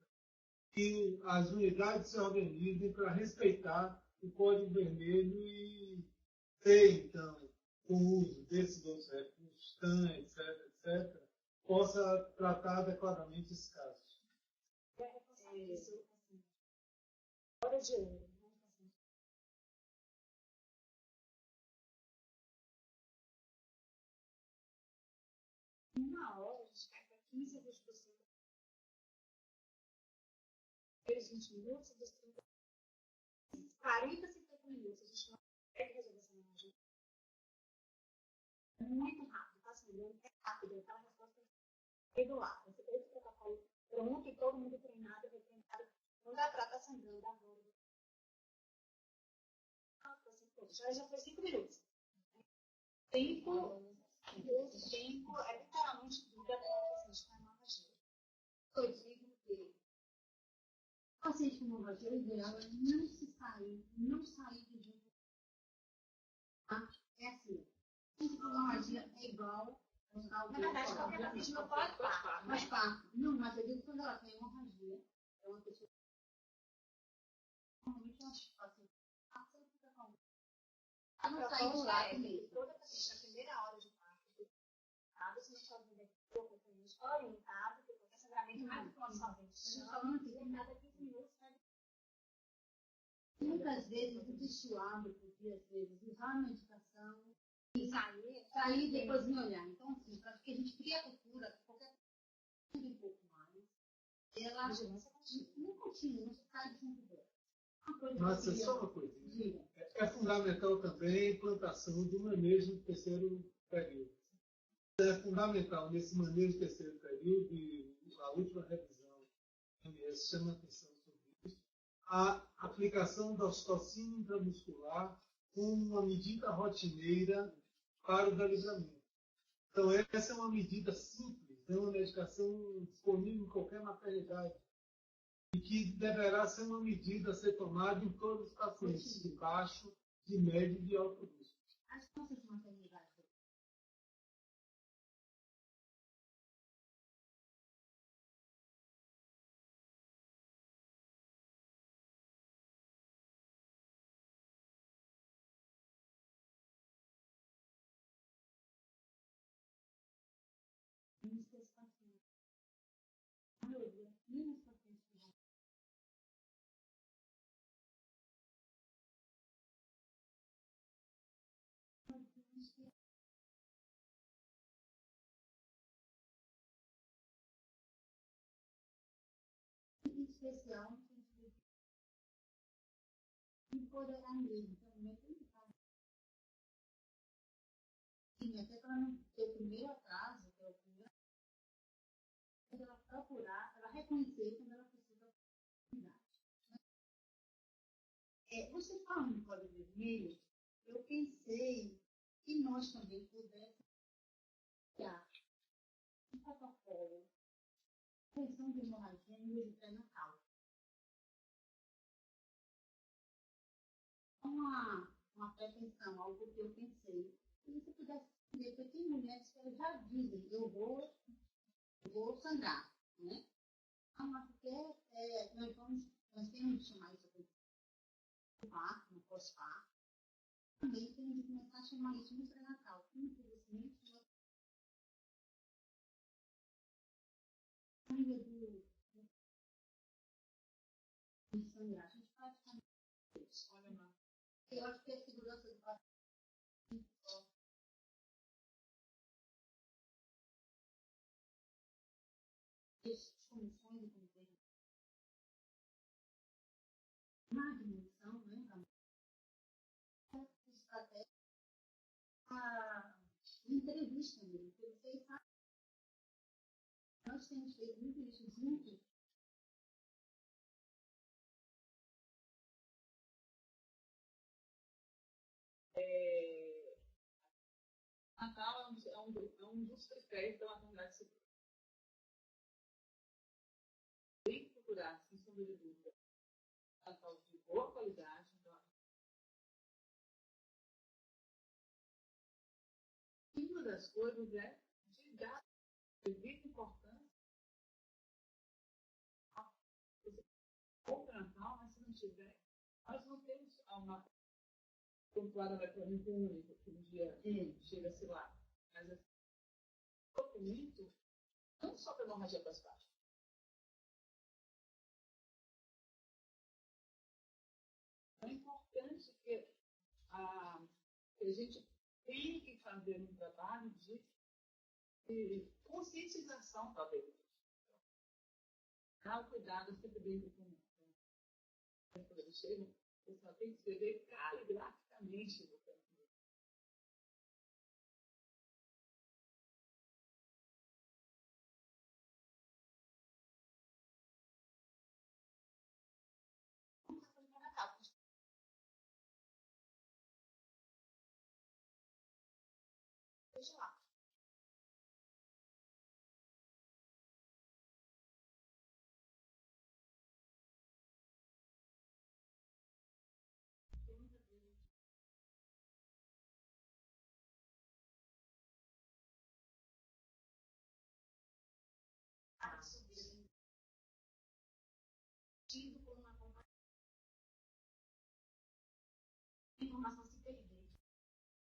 que as unidades se organizem para respeitar o Código Vermelho e ter, então, o uso desses outros recursos, TAM, etc., etc., possa tratar adequadamente esses casos. Hora de ouro. Uma hora, a gente pega 15 a 20%. 20 minutos, 40 a 50 minutos. A gente não consegue resolver essa imagem. É muito rápido, está acelerando, é rápido. Aquela resposta regular. Você tem esse protocolo pronto e todo mundo treinado, retreinado. Não dá para estar sangrando agora. Já foi 5 minutos. O tempo é literalmente tudo a paciente com hemorragia. Eu digo que o paciente com hemorragia, o ideal é não sair do dia. É assim, paciente com hemorragia é igual. Na verdade, qualquer paciente não pode parto. Mas parto. Não, mas eu digo que quando ela tem hemorragia, é uma pessoa. Normalmente eu acho que o paciente fica com não sair do lado mesmo. Toda paciente na primeira hora de parto, você não pode ver o acompanhante orientado, porque qualquer sangramento mais do que uma somente. Cada 15 minutos, muitas vezes o suave, porque às vezes usar a medicação e sair e depois me olhar. Então, assim, para que a gente crie a cultura, qualquer coisa um pouco mais, ela não continua, não se sai de sempre dela. Mas é só uma coisinha. É fundamental também a implantação do manejo do terceiro período. É fundamental nesse manejo do terceiro período, e a última revisão do MS chama atenção sobre isso, a aplicação da ocitocina intramuscular como uma medida rotineira para o livramento. Então, essa é uma medida simples, é uma medicação disponível em qualquer maternidade, e que deverá ser uma medida a ser tomada em todos os pacientes de baixo, de médio e de alto risco. As nossas maternidades. Menos pacientes que vão. Em especial, empoderamento também tem que fazer. Sim, até para não ter o primeiro atraso, que é o primeiro, ela procurar, ela reconhecer quando ela precisa de oportunidade. Você falando no Código Vermelho, eu pensei que nós também pudéssemos criar um protocolo de prevenção de hemorragia em uso pré-natal. Uma pretensão, algo que eu pensei. Se você pudesse dizer, porque tem mulheres que elas já dizem, eu vou sangrar, né? Mas porque nós temos de chamar isso de parto, no pós-parto. Também temos de começar a chamar isso no pré-natal. Como que você A gente praticamente eu acho que a segurança do paciente as condições de convênio na dimensão, né, da estratégia, a entrevista mesmo, porque vocês sabem, nós temos feito muito isso juntos. Natal é um dos critérios da maternidade segura. Tem que procurar, sem sombra de dúvida, Natal de boa qualidade. E uma das coisas é de dar devida importância ao Natal, mas se não tiver, nós não temos uma pontuada daquela única, que um dia chega-se lá. Mas assim, o documento, não só para hemorragia prostática. É importante que a gente tem que fazer um trabalho de conscientização, talvez. Dar o cuidado sempre bem do documento. Quando ele chega, você só tem que escrever caligraficamente o documento. Deixa lá. Tido por uma informação se perder.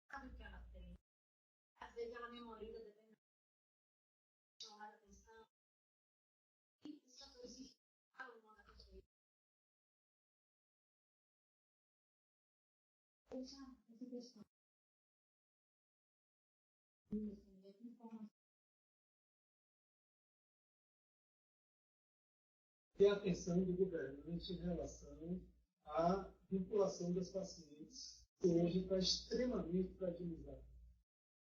Sabe o que ela tem? Às vezes ela memoriza determinada chamar a atenção e isso não existe para uma da pessoa. Essa questão. E a atenção do governante em relação à vinculação das pacientes, que hoje está extremamente fragilizada.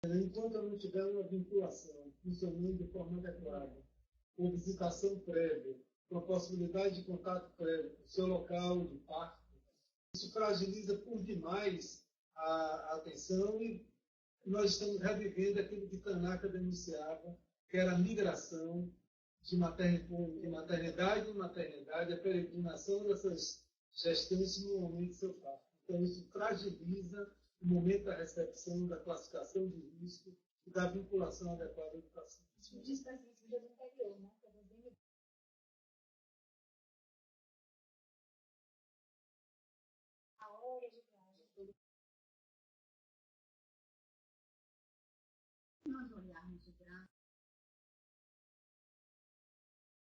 Enquanto não tiver uma vinculação funcionando de forma adequada, com visitação prévia, com a possibilidade de contato prévio com o seu local de parto, isso fragiliza por demais a atenção e nós estamos revivendo aquilo que Tanaka denunciava, que era a migração de maternidade em maternidade, a peregrinação dessas gestantes no momento do seu parto. Então, isso fragiliza o momento da recepção, da classificação de risco e da vinculação adequada do paciente. Isso diz das vítimas anterior, né? A hora de viagem. Se nós olharmos o gráfico,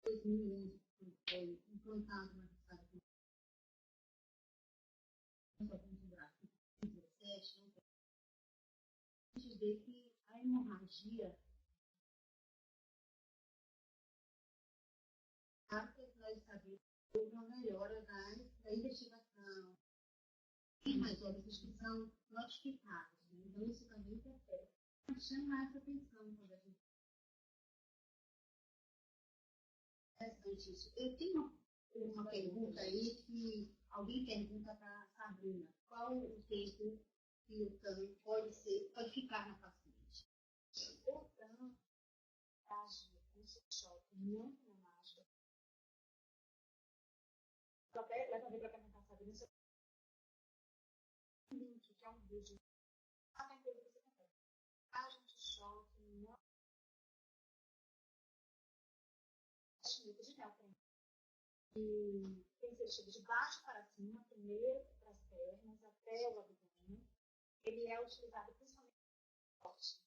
2011 foi implantado na cidade de gráfico 2017, a gente vê que a hemorragia nós sabemos que houve uma melhora da investigação e mais óbitos que são notificados. Né? Então, isso também interfere. Chamar essa atenção quando a gente interessante isso. Eu tenho uma pergunta aí que alguém pergunta para a Sabrina. Qual o tempo que o TAM pode ficar na paciente? O TAM age no choque não traumático. Eu até levantei para perguntar a Sabrina se um link, que é um vídeo. A coisa que você consegue. Age no choque não. 10 minutos de mel. E tem que ser de baixo para cima, primeiro para as pernas, até o abdômen. Ele é utilizado principalmente no esporte.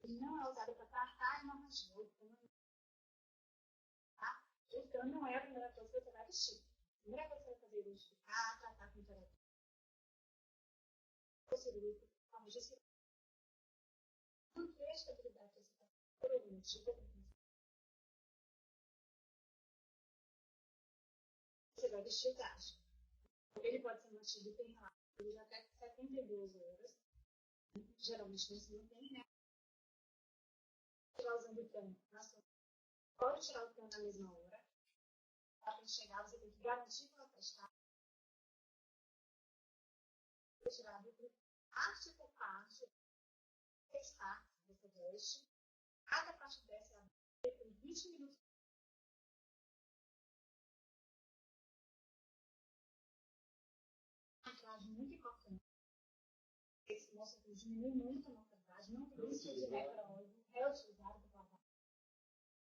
ele não é usado para tratar hemorragia. Então, não é a primeira coisa que você vai vestir. A primeira coisa que você vai fazer é identificar, tratar com terapia cirúrgica, famosa cirurgia. Não tem a estabilidade que você está cognitiva. Você vai vestir o traje. Ele pode ser mantido por até 72 horas. Geralmente nesse não tem, né? Tirar usando o pano na sua. Pode tirar o pano na mesma hora. Para chegar, você tem que garantir que ela está retirado parte por parte, testar se você veste. Cada parte dessa é por 20 minutos. Uma frase muito importante. Esse mostra que diminui muito a mortalidade, não tem risco de necrose, reutilizado para pagar.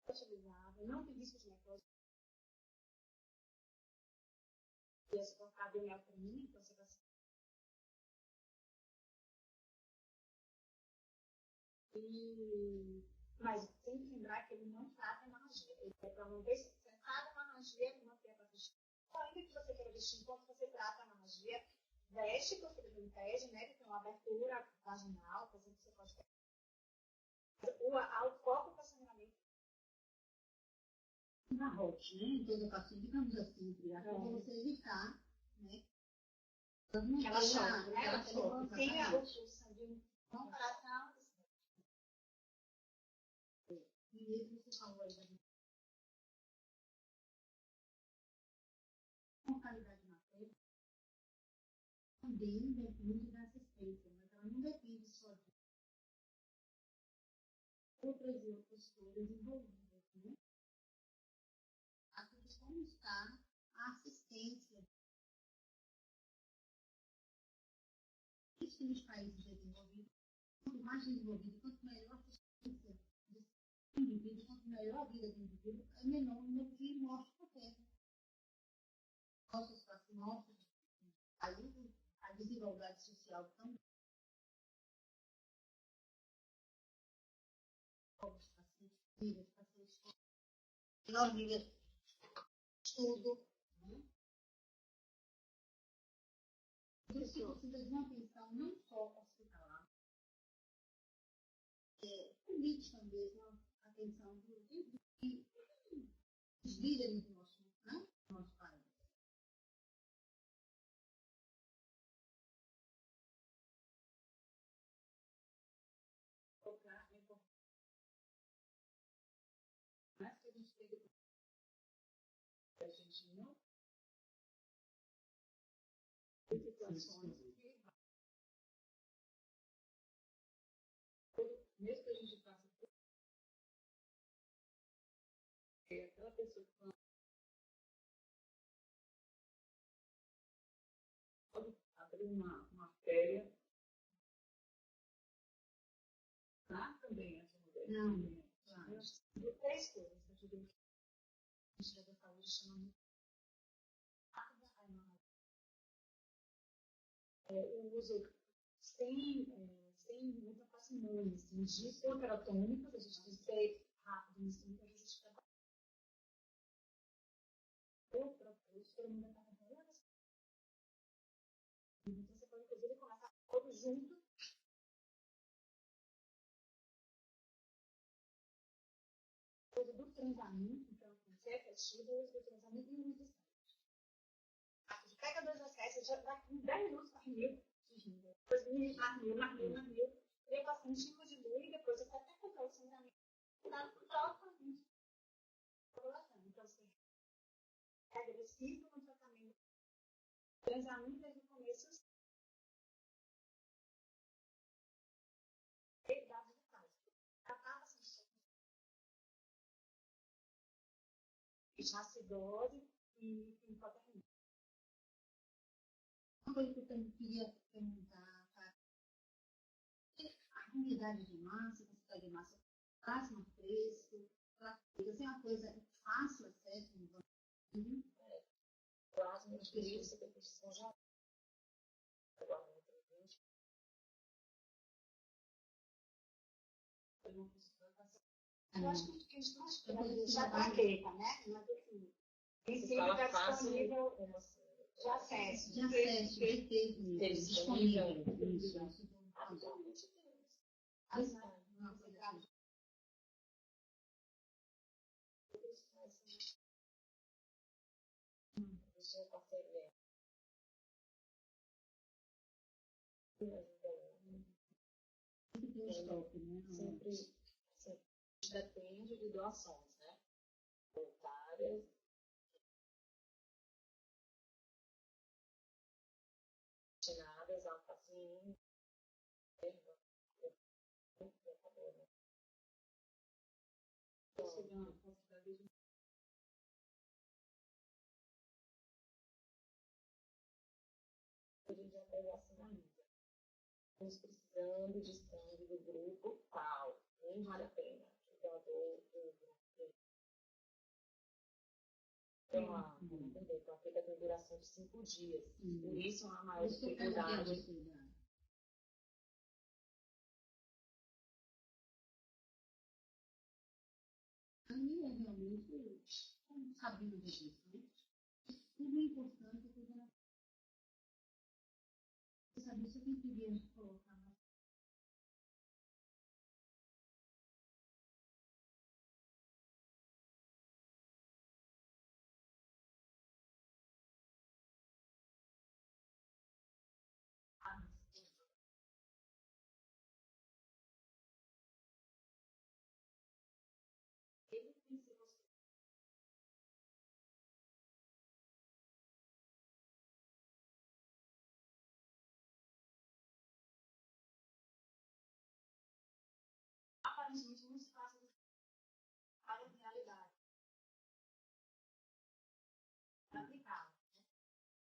Reutilizado, não tem risco de necrose. E é suportado em neoprene, então você vai. Mas tem que lembrar que ele não trata hemorragia. Ele é para manter sentada a hemorragia e manter a paciente. Então, ainda que você queira vestir enquanto você trata a hemorragia, veste porque ele não impede, né? Ele tem uma abertura vaginal, por exemplo, você pode ter. O foco do sangramento. Na rotina, em todo o paciente, digamos assim, para você evitar, né? Que ela choque, né? Ela mantenha o sangue não coração. E você falou aí da mortalidade materna, também depende da assistência, mas ela não depende só de outras e outras coisas envolvidas, né? A questão está a assistência. Isso nos países desenvolvidos, quanto mais desenvolvido, quanto melhor a assistência do indivíduo, quanto melhor a vida do indivíduo, é menor o número de mortes maternas. Nossos países, a desigualdade social também. Os pacientes filhos, pacientes com menor nível de estudo. Por isso que precisa de uma atenção não só hospitalar, política mesmo, atenção dos líderes do nosso país. Mas que a gente tem que a gente não tem situações que mesmo que a gente faça aquela pessoa que pode abrir uma féria tá? Também essa mulher. Não. Três coisas que eu digo que a Ministério da Saúde chama muito rápida a hemorragia. O uso sem muita parcimônia, assim, de hipoteratônicos, a gente tem que ser rápido nisso, muitas vezes a gente trabalha. Todo mundo está trabalhando. Então você pode, inclusive, começar todo junto. Coisa do transamento, então, você é efetivo, o uso do transamento e o uso do site. Você pega dois acessos, já dá em 10 minutos para mil, depois mil, vem bastante tipo de lei, e depois você até controla o sangramento, dá totalmente população. Então, você é agressivo no tratamento. Transamento desde o começo, e dados de fase. Tratar bastante acidose e hipotermia. Uma coisa que eu também queria perguntar, tá? A unidade de massa, quantidade de massa, plasma fresco, isso é uma coisa fácil acesso no banco. Plasma, período, você tem posição já. Eu acho que já está feita, né? Mas assim, princípio está disponível de acesso. De acesso, perfeito. Disponível. Atualmente temos. Você consegue ver. Sempre depende de doações, né? Voluntárias, destinadas ao paciente. A gente já tem assinamento. Estamos precisando de sangue do grupo tal. Nem vale a pena. O doador do grupo. Tem uma fica com duração de 5 dias. Por isso, a maior dificuldade. A minha realmente, como sabendo disso, tudo é importante. Eu sabia se eu queria colocar mais. Ele tem se mostrado. Aparentemente, muito fácil para a realidade. Para aplicar.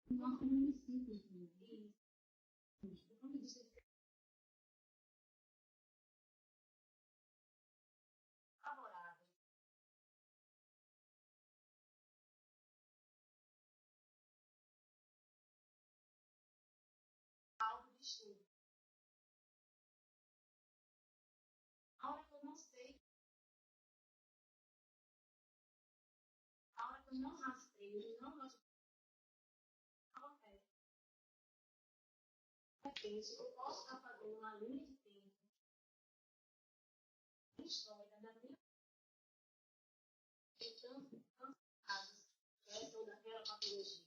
No nosso município, e como eu disse, favorável. Algo de estudo. A hora que eu não sei, a hora que eu não rastreio, eu não gosto. Acontece. De repente, eu posso estar fazendo uma linha de tempo histórica da minha de tantos casos dessa ou daquela patologia.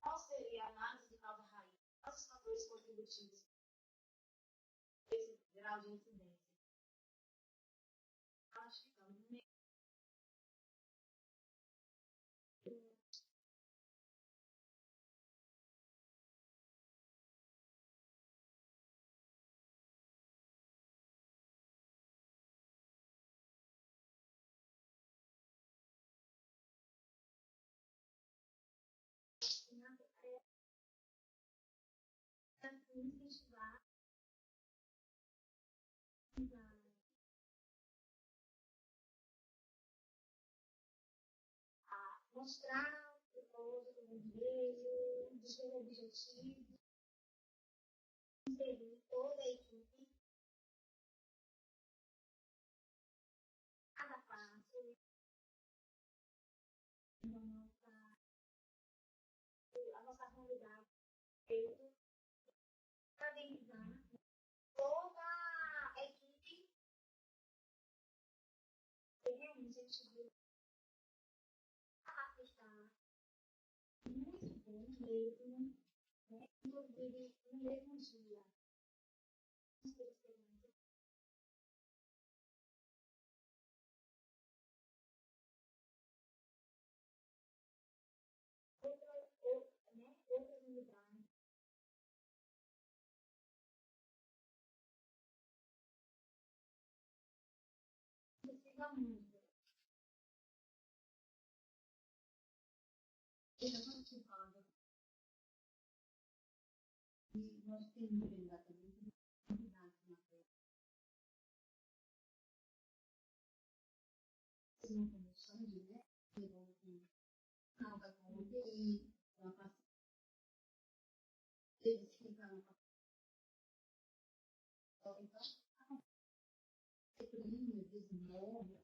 Qual seria a análise de causa raiz? Quais os fatores contributivos para esse grau de incidência? Nós ficamos meio. Incentivar a mostrar o propósito dele, dos seus objetivos, inserir toda a equipe, cada passo, a nossa realidade, parabenizar toda a equipe que realmente a gente viu capacitar muito bom mesmo, né? Inclusive no mesmo dia. Outras unidades. Precisa muito. Eu não estou falando. E nós temos exatamente unidades na terra. Se não tem sangue, né? Não vai com UTI, uma paciente. Eles ficam na então, a criança, desmove,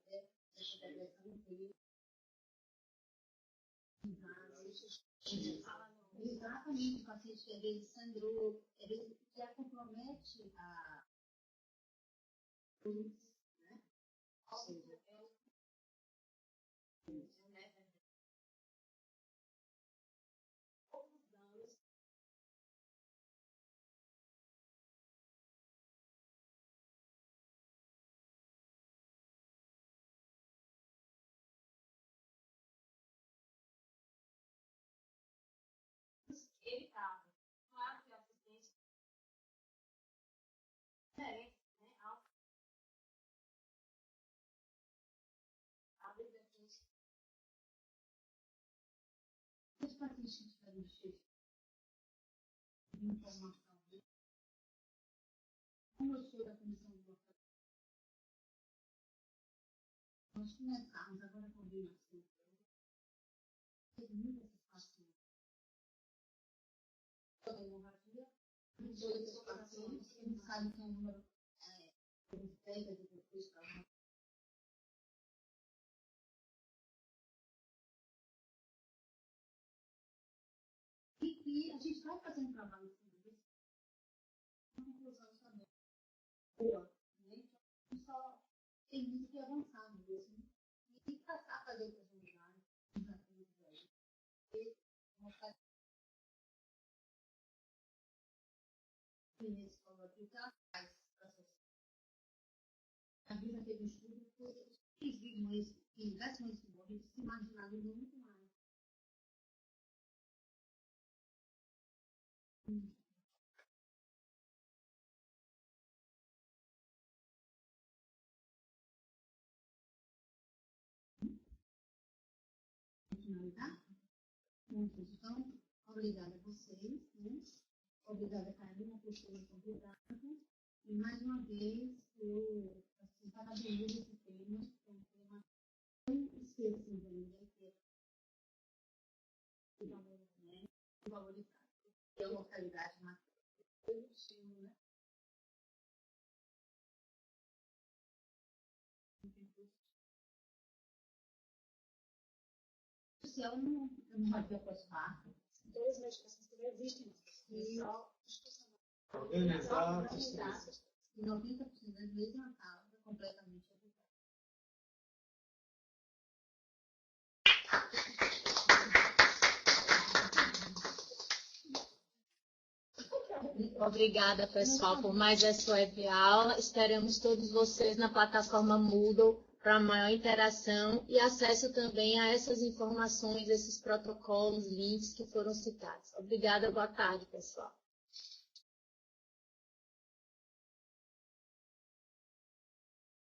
Exatamente, o paciente que às vezes sangrou, às vezes já compromete a luz, né? Ou seja, evitável. Claro que a assistência é diferente, né? Às vezes a gente. Os pacientes que tiveram cheio de informação, como eu sou da comissão de mortalidade, nós começamos agora com a coordenação. Teve muitas pacientes. Toda a hemorragia, todos os pacientes, a gente sabe que é um número de pega de depois para uma. E a gente vai fazer um trabalho em cima disso. Uma conclusão também boa, né? Então, só tem muito que avançar mesmo. E passar para outras unidades, desafios aí. E mostrar que nesse falou aqui, que ela faz para a sociedade. A vida teve um estudo que viram isso, que tivessem esse morrido, se imaginavam muito mais. Finalizar? Então, obrigada a vocês, né? Obrigada a Karina por ter me convidado. E mais uma vez, eu parabenizo esse tema, que é um tema tão esquecido ainda, que é valorizado. É a localidade materna, né? Social não vai ter pós-parto. Todas as medicações que existem, organizadas, e 90% das vezes na causa completamente evitada. Obrigada, pessoal, por mais essa web aula. Esperamos todos vocês na plataforma Moodle para maior interação e acesso também a essas informações, esses protocolos, links que foram citados. Obrigada, boa tarde, pessoal.